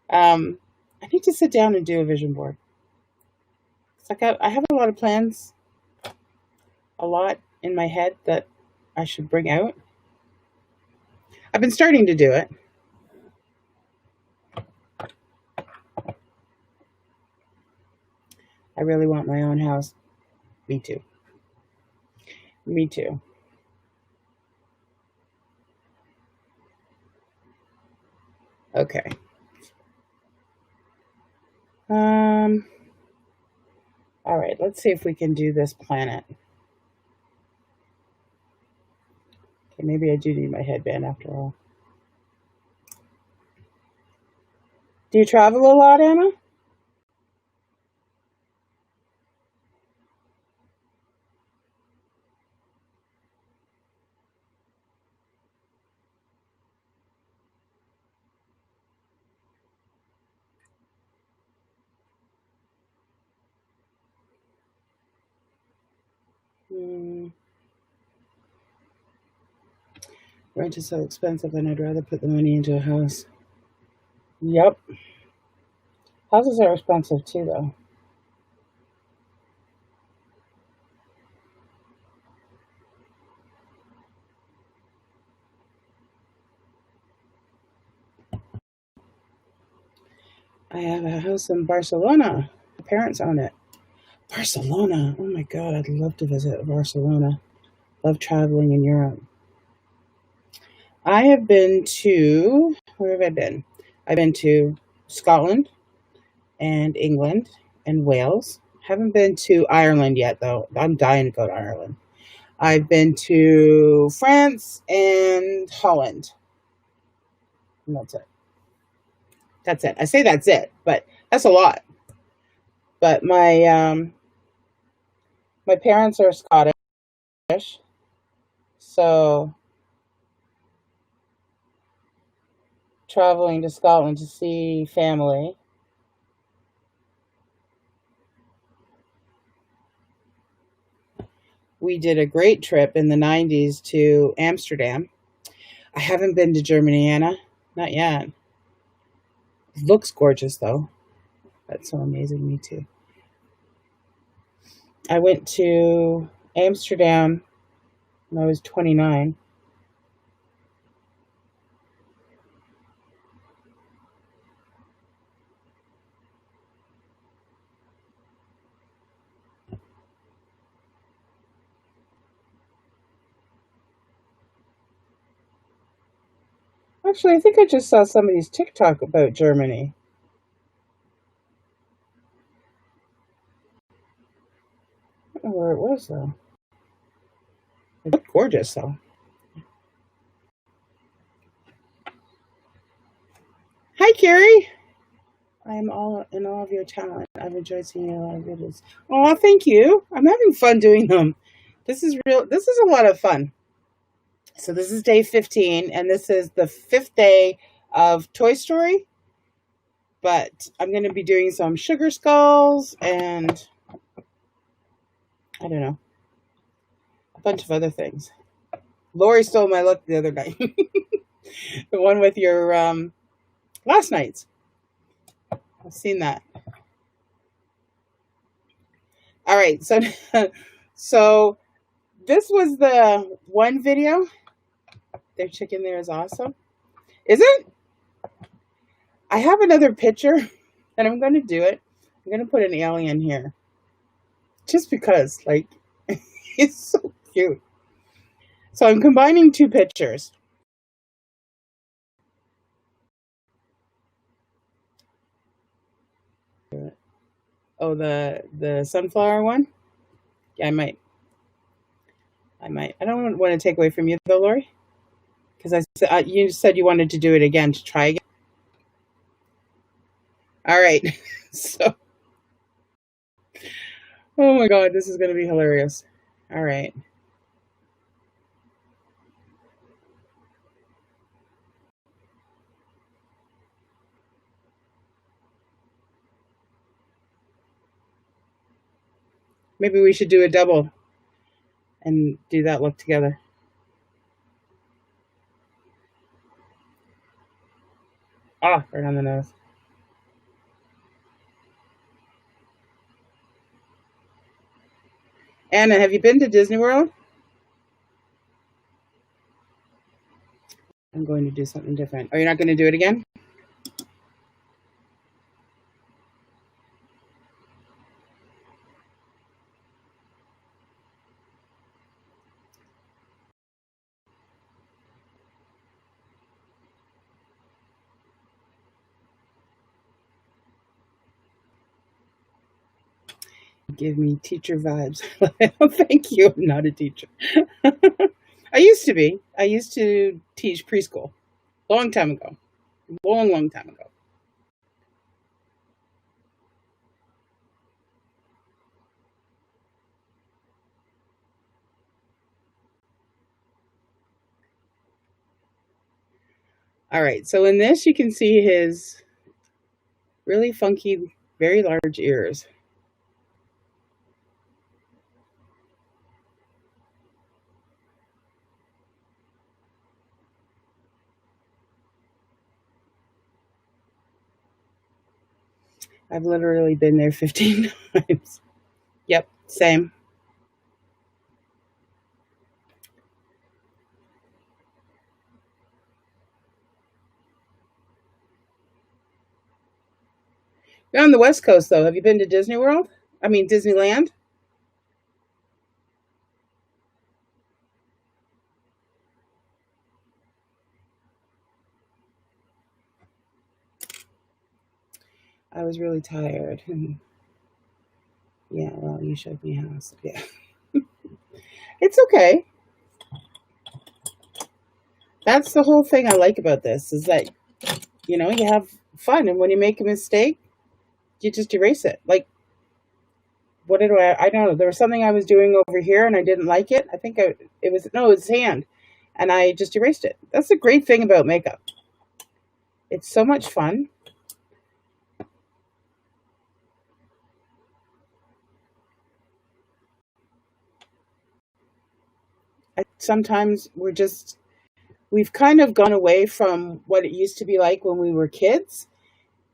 I need to sit down and do a vision board. It's like I have a lot of plans, a lot in my head that I should bring out. I've been starting to do it. I really want my own house. Me too. Me too. Okay. All right, let's see if we can do this planet. Okay, maybe I do need my headband after all. Do you travel a lot, Anna? Rent is so expensive, and I'd rather put the money into a house. Yep. Houses are expensive too, though. I have a house in Barcelona. My parents own it. Barcelona. Oh my God, I'd love to visit Barcelona. Love traveling in Europe. I have been to, where have I been? I've been to Scotland and England and Wales. Haven't been to Ireland yet, though. I'm dying to go to Ireland. I've been to France and Holland. And that's it. That's it. I say that's it, but that's a lot. But my parents are Scottish, so traveling to Scotland to see family. We did a great trip in the 90s to Amsterdam. I haven't been to Germany, Anna. Not yet. It looks gorgeous, though. That's so amazing. Me too. I went to Amsterdam when I was 29. Actually, I think I just saw somebody's TikTok about Germany. I don't know where it was, though. It looked gorgeous, though. Hi, Carrie. I am all in awe of your talent. I've enjoyed seeing your live videos. Oh, thank you. I'm having fun doing them. This is real. This is a lot of fun. So this is day 15, and this is the 5th day of Toy Story. But I'm going to be doing some sugar skulls and I don't know, a bunch of other things. Lori stole my look the other night. The one with your last night's. I've seen that. All right, so so this was the one video. Their chicken there is awesome. Is it? I have another picture, and I'm going to do it. I'm going to put an alien here. Just because, like, it's so cute. So I'm combining two pictures. Oh, the sunflower one? Yeah, I might. I don't want to take away from you, though, Lori. Because you said you wanted to do it again, to try again. All right. So, oh my God, this is going to be hilarious. All right. Maybe we should do a double and do that look together. Ah, right on the nose. Anna, have you been to Disney World? I'm going to do something different. Are you not going to do it again? Give me teacher vibes. Thank you. I'm not a teacher. I used to be. I used to teach preschool. Long time ago. Long time ago. All right. So in this, you can see his really funky, very large ears. I've literally been there 15 times. Yep, same. You're on the West Coast, though. Have you been to Disney World? I mean, Disneyland? I was really tired. Yeah, well, you showed me how. So yeah. It's okay. That's the whole thing I like about this is that, you have fun. And when you make a mistake, you just erase it. Like, what did I don't know. There was something I was doing over here and I didn't like it. I think it was, no, it was hand. And I just erased it. That's the great thing about makeup. It's so much fun. Sometimes we've kind of gone away from what it used to be like when we were kids.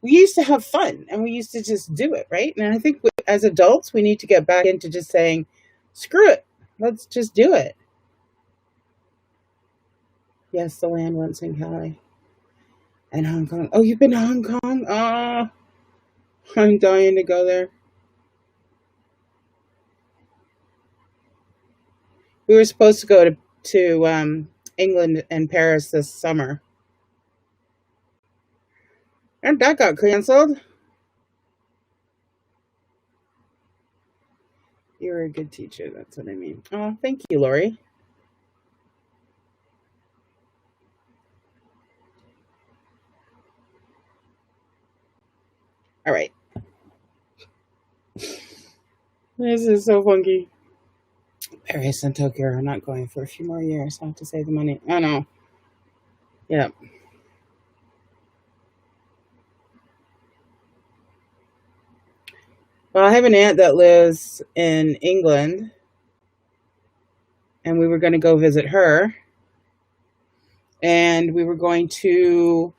We used to have fun and we used to just do it, right? And I think as adults, we need to get back into just saying, screw it, let's just do it. Yes, the land once in Cali and Hong Kong. Oh, you've been to Hong Kong? Oh, I'm dying to go there. We were supposed to go to England and Paris this summer, and that got canceled. You're a good teacher. That's what I mean. Oh, thank you, Lori. All right. This is so funky. Paris and Tokyo are not going for a few more years. I have to save the money. Oh, no. Yeah. Well, I have an aunt that lives in England, and we were going to go visit her. And we were going to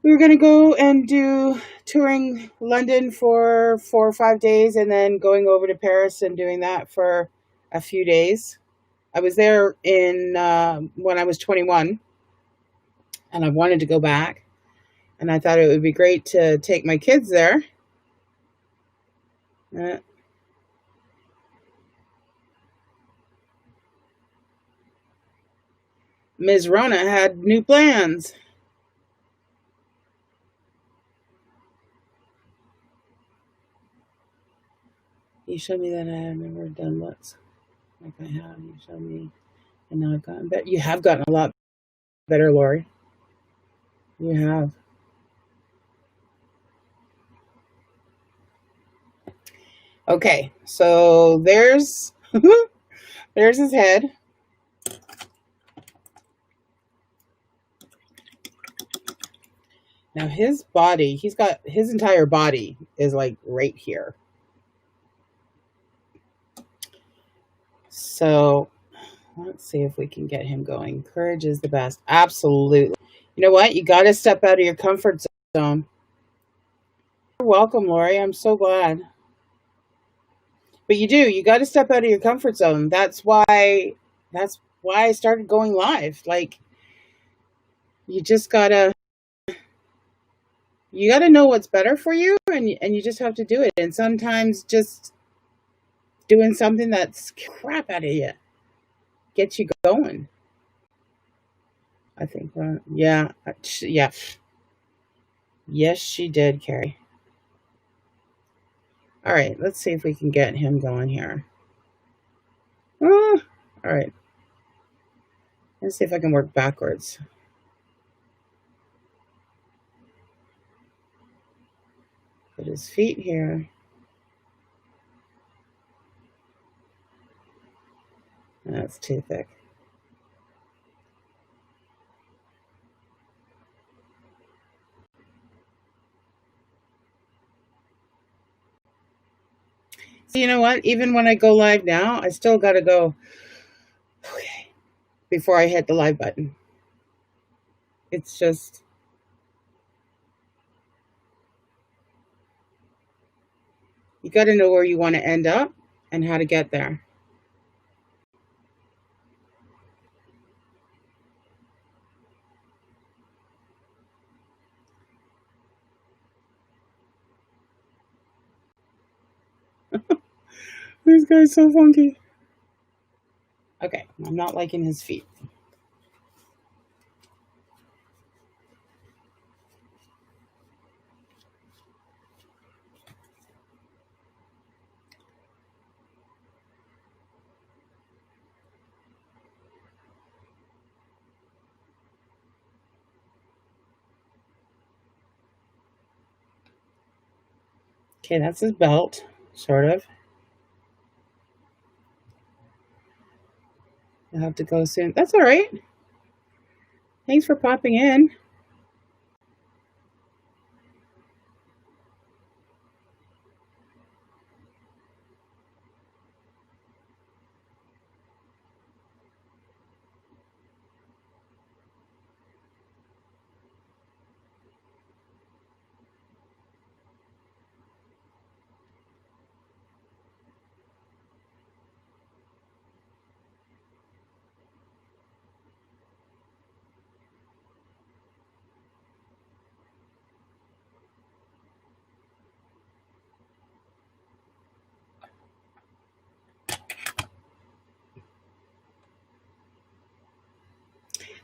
go and do touring London for 4 or 5 days, and then going over to Paris and doing that for a few days. I was there in when I was 21, and I wanted to go back, and I thought it would be great to take my kids there. Uh, Ms. Rona had new plans. You showed me that I have never done looks like I have. You showed me, and now I've gotten better. You have gotten a lot better, Lori. You have. Okay, so there's there's his head. Now his body, he's got his entire body is like right here. So let's see if we can get him going. Courage is the best. Absolutely. You know what? You got to step out of your comfort zone. You're welcome, Lori. I'm so glad. But you do. You got to step out of your comfort zone. That's why I started going live. Like, you just gotta know what's better for you, and you just have to do it. And sometimes just doing something that's crap out of you gets you going. I think, yeah, yeah. Yes, she did, Carrie. All right, let's see if we can get him going here. All right. Let's see if I can work backwards. Put his feet here. That's too thick. So you know what? Even when I go live now, I still got to go, okay, before I hit the live button. It's just, you got to know where you want to end up and how to get there. This guy's so funky. Okay, I'm not liking his feet. Okay, that's his belt, sort of. I'll have to go soon. That's all right. Thanks for popping in.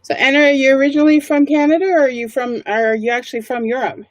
So, Anna, are you originally from Canada, or are you actually from Europe?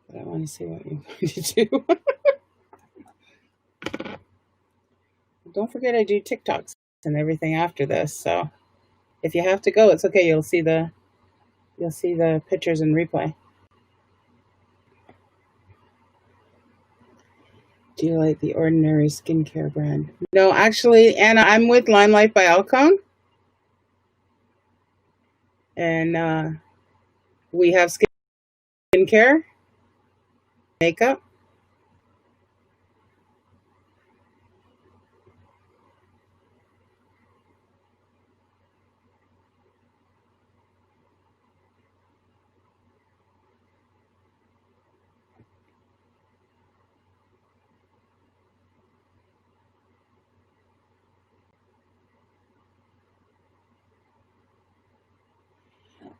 But I want to see what you're going to do. Don't forget, I do TikToks and everything after this. So, if you have to go, it's okay. You'll see the pictures in replay. Do you like The Ordinary skincare brand? No, actually, Anna, I'm with Limelight by Alcon. And we have skincare, makeup.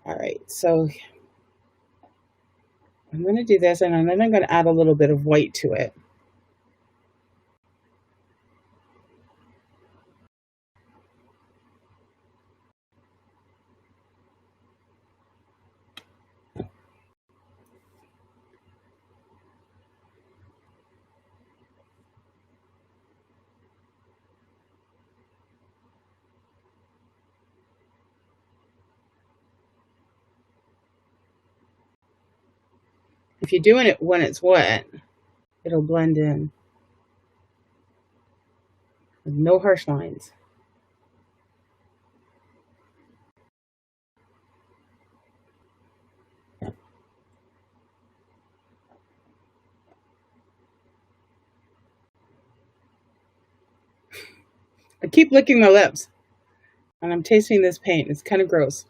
All right, so I'm going to do this, and then I'm going to add a little bit of white to it. If you're doing it when it's wet, it'll blend in with no harsh lines. I keep licking my lips, and I'm tasting this paint. It's kind of gross.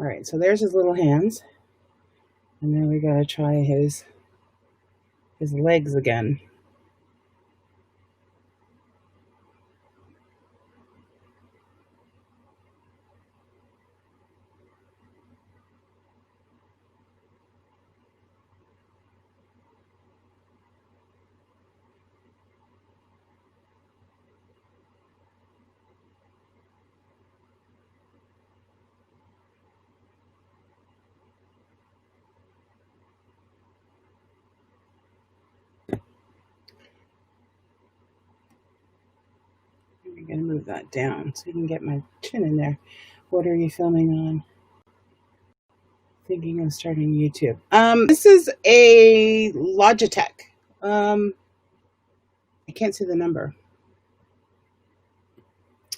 All right, so there's his little hands. And then we got to try his legs again. I'm going to move that down so you can get my chin in there. What are you filming on? Thinking of starting YouTube. This is a Logitech. I can't see the number.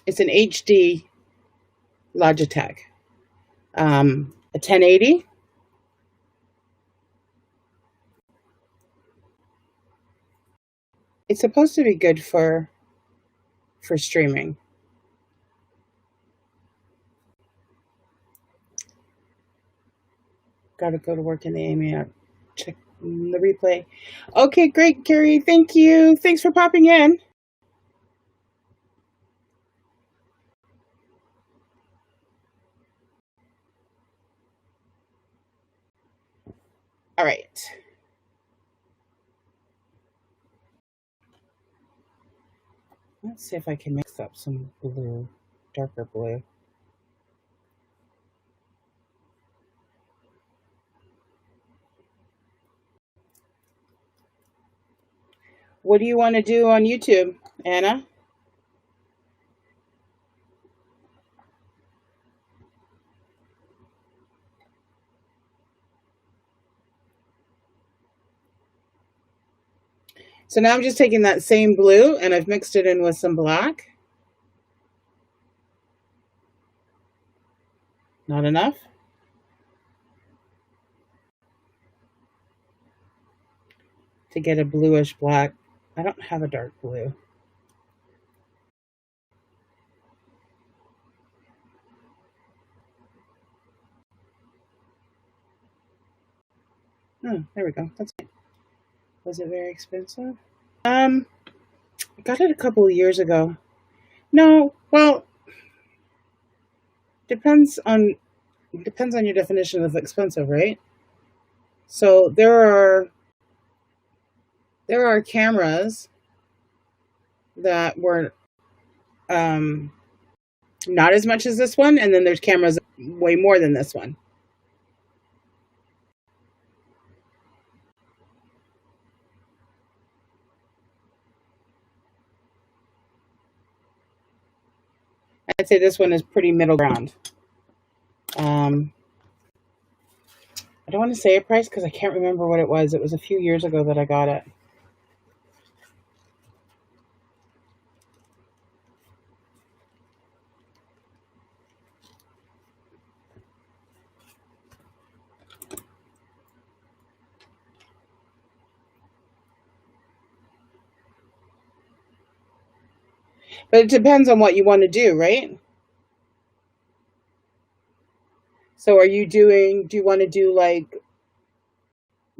It's an HD Logitech. A 1080. It's supposed to be good for streaming. Got to go to work in the Amy app. Check the replay. Okay, great, Carrie. Thank you. Thanks for popping in. All right. Let's see if I can mix up some blue, darker blue. What do you want to do on YouTube, Anna? So now I'm just taking that same blue and I've mixed it in with some black. Not enough? To get a bluish black. I don't have a dark blue. Oh, there we go. That's it. Was it very expensive? I got it a couple of years ago. No, well, depends on your definition of expensive, right? So there are cameras that were not as much as this one, and then there's cameras way more than this one. I'd say this one is pretty middle ground. I don't want to say a price because I can't remember what it was. It was a few years ago that I got it. But it depends on what you want to do, right? So do you want to do like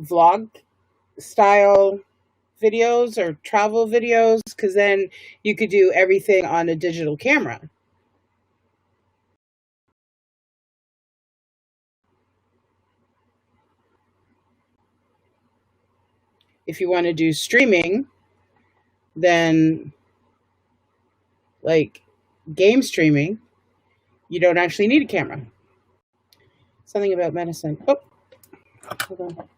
vlog style videos or travel videos? Because then you could do everything on a digital camera. If you want to do streaming, then like game streaming, you don't actually need a camera. Something about medicine. Oh, hold on.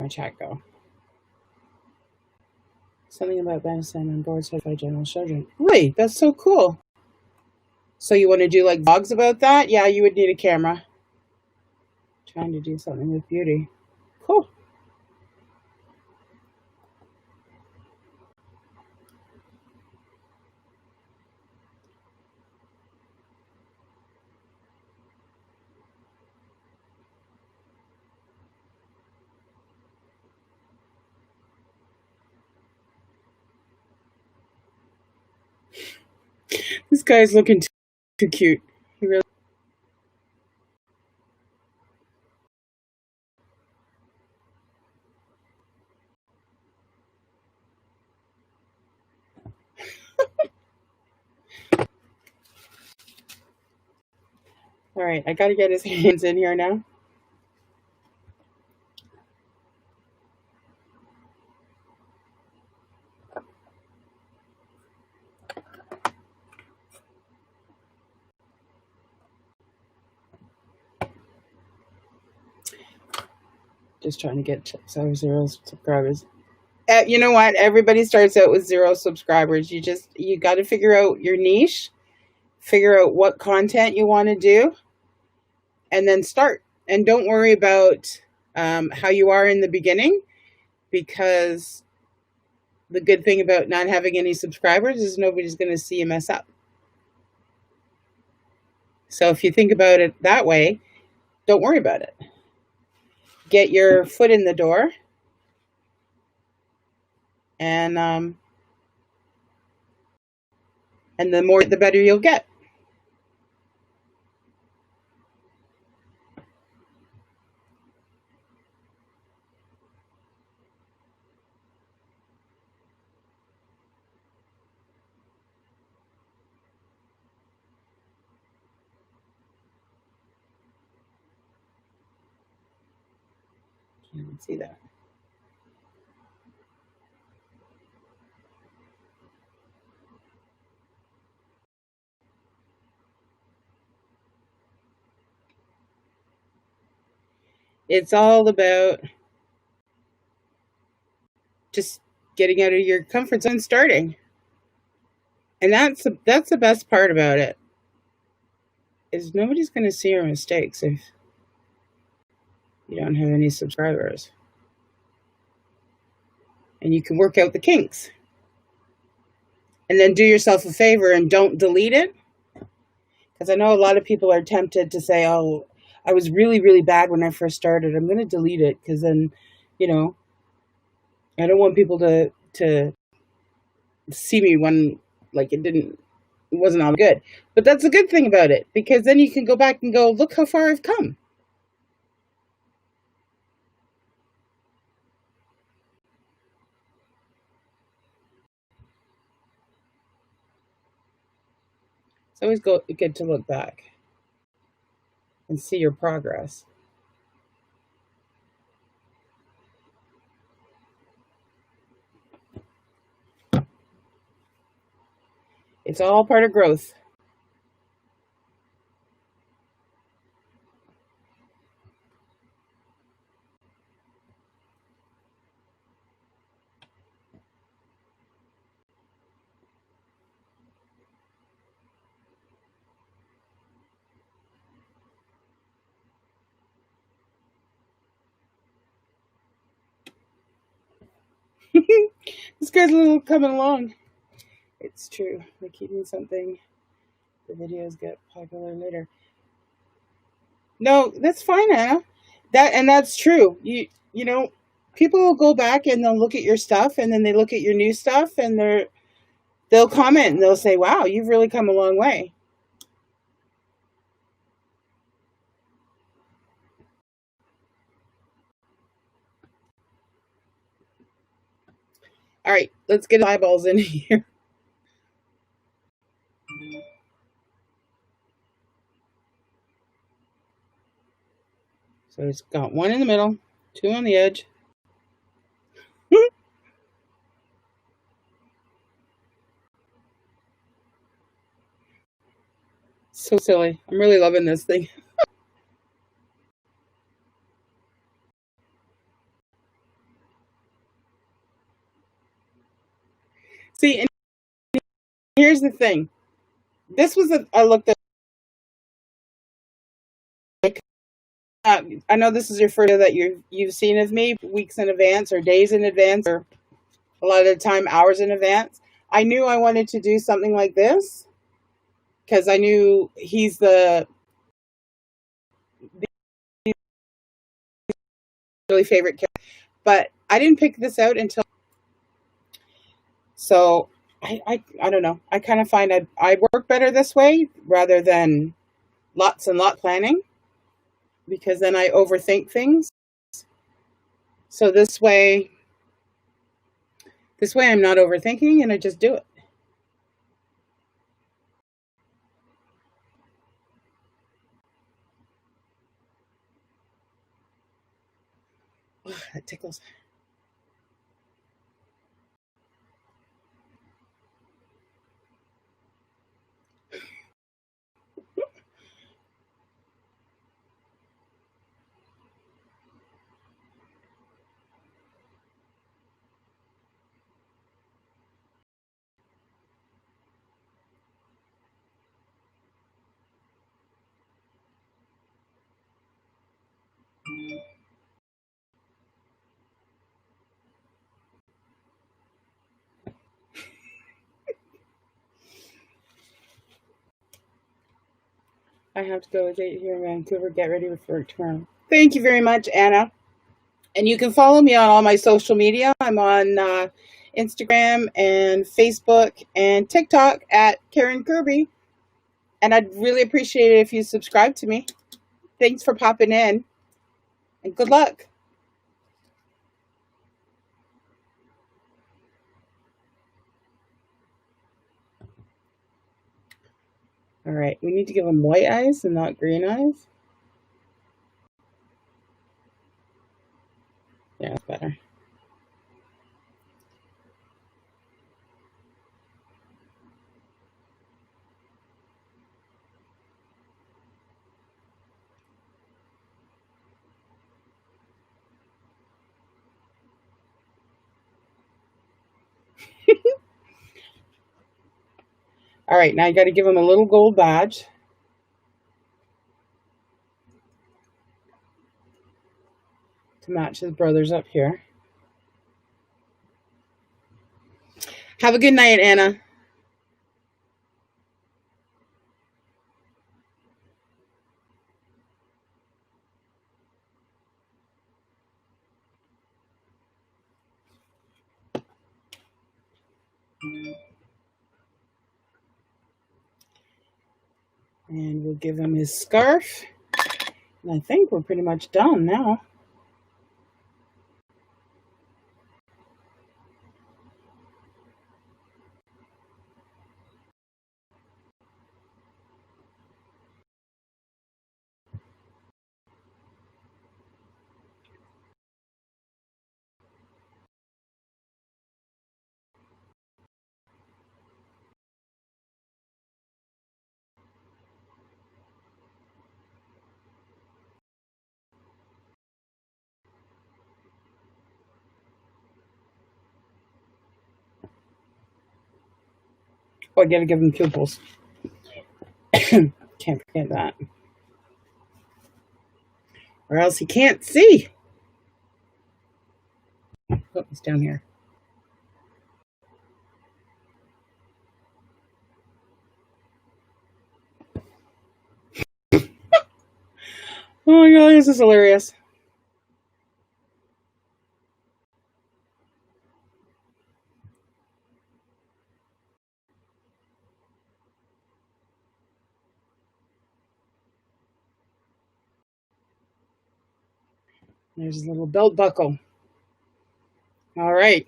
My chat go. Something about medicine and board certified general surgeon. Wait, that's so cool. So you want to do like vlogs about that? Yeah, you would need a camera. Trying to do something with beauty. Cool. This guy's looking too cute. He really. All right, I got to get his hands in here now. Just trying to get 0 subscribers. You know what? Everybody starts out with 0 subscribers. You got to figure out your niche, figure out what content you want to do, and then start. And don't worry about how you are in the beginning, because the good thing about not having any subscribers is nobody's going to see you mess up. So if you think about it that way, don't worry about it. Get your foot in the door, and the more, the better you'll get. Can't even see that. It's all about just getting out of your comfort zone and starting. And that's the best part about it, is nobody's going to see your mistakes if you don't have any subscribers. And you can work out the kinks. And then do yourself a favor and don't delete it. Because I know a lot of people are tempted to say, oh, I was really, really bad when I first started. I'm going to delete it because then, I don't want people to see me when, like, it wasn't all good. But that's a good thing about it, because then you can go back and go, look how far I've come. It's always good to look back and see your progress. It's all part of growth. This guy's a little coming along. It's true. By keeping something, the videos get popular later. No, that's fine, Anna. That's true. You know, people will go back and they'll look at your stuff, and then they look at your new stuff, and they'll comment and they'll say, "Wow, you've really come a long way." All right, let's get eyeballs in here. So it's got 1 in the middle, 2 on the edge. So silly. I'm really loving this thing. See, and here's the thing. This was I looked at. I know this is your first video that you've seen of me weeks in advance or days in advance, or a lot of the time hours in advance. I knew I wanted to do something like this because I knew he's the really favorite character. But I didn't pick this out until. So I don't know. I kind of find I work better this way rather than lots and lot planning, because then I overthink things. So this way I'm not overthinking and I just do it. Oh, that tickles. I have to go. It's 8 here in Vancouver. Get ready for work tomorrow. Thank you very much, Anna. And you can follow me on all my social media. I'm on Instagram and Facebook and TikTok at Karen Kirby. And I'd really appreciate it if you subscribe to me. Thanks for popping in. And good luck. All right. We need to give them white eyes and not green eyes. Yeah, that's better. All right, now you got to give him a little gold badge. To match his brothers up here. Have a good night, Anna. And we'll give him his scarf. And I think we're pretty much done now. Oh, I gotta give him pupils. Can't forget that. Or else he can't see. Oh, it's down here. Oh my god, this is hilarious. There's his little belt buckle. All right.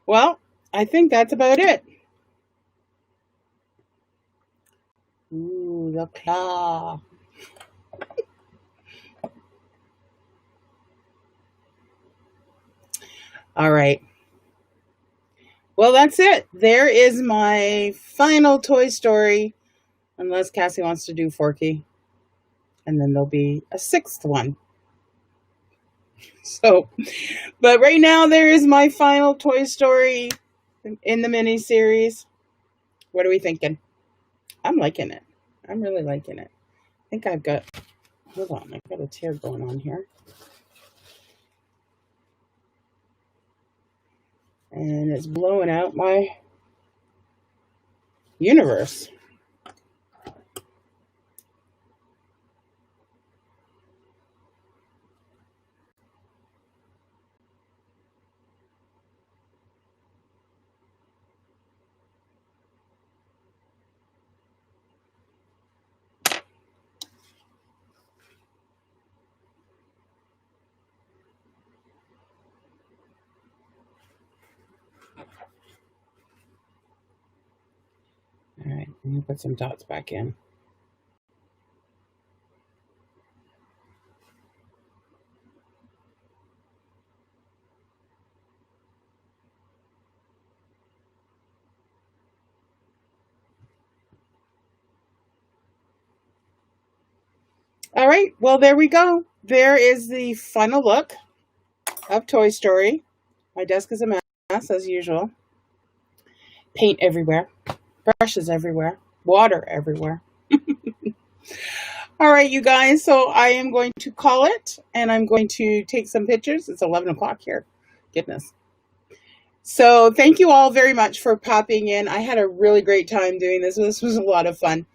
Well, I think that's about it. Ooh, the claw. All right. Well, that's it. There is my final Toy Story. Unless Cassie wants to do Forky. And then there'll be a 6th one. So, but right now there is my final Toy Story in the mini-series. What are we thinking? I'm liking it. I'm really liking it. I think I've got, hold on, I've got a tear going on here. And it's blowing out my universe. All right, let me put some dots back in. All right, well, there we go. There is the final look of Toy Story. My desk is a mess, as usual. Paint everywhere. Brushes everywhere. Water everywhere. All right, you guys. So I am going to call it, and I'm going to take some pictures. It's 11 o'clock here. Goodness. So thank you all very much for popping in. I had a really great time doing this. This was a lot of fun.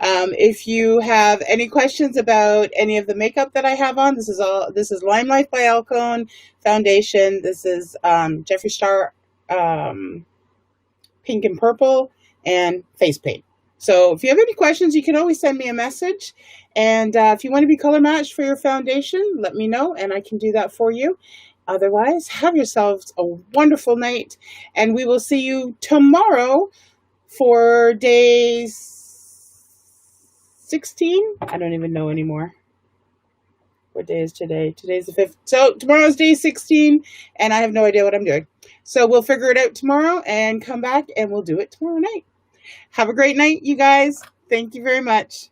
If you have any questions about any of the makeup that I have on, this is Lime Life by Alcone foundation. This is Jeffree Star pink and purple, and face paint. So if you have any questions, you can always send me a message. And if you want to be color matched for your foundation, let me know and I can do that for you. Otherwise, have yourselves a wonderful night, and we will see you tomorrow for day 16. I don't even know anymore. What day is today? Today's the 5th. So tomorrow's day 16, and I have no idea what I'm doing. So we'll figure it out tomorrow and come back, and we'll do it tomorrow night. Have a great night, you guys. Thank you very much.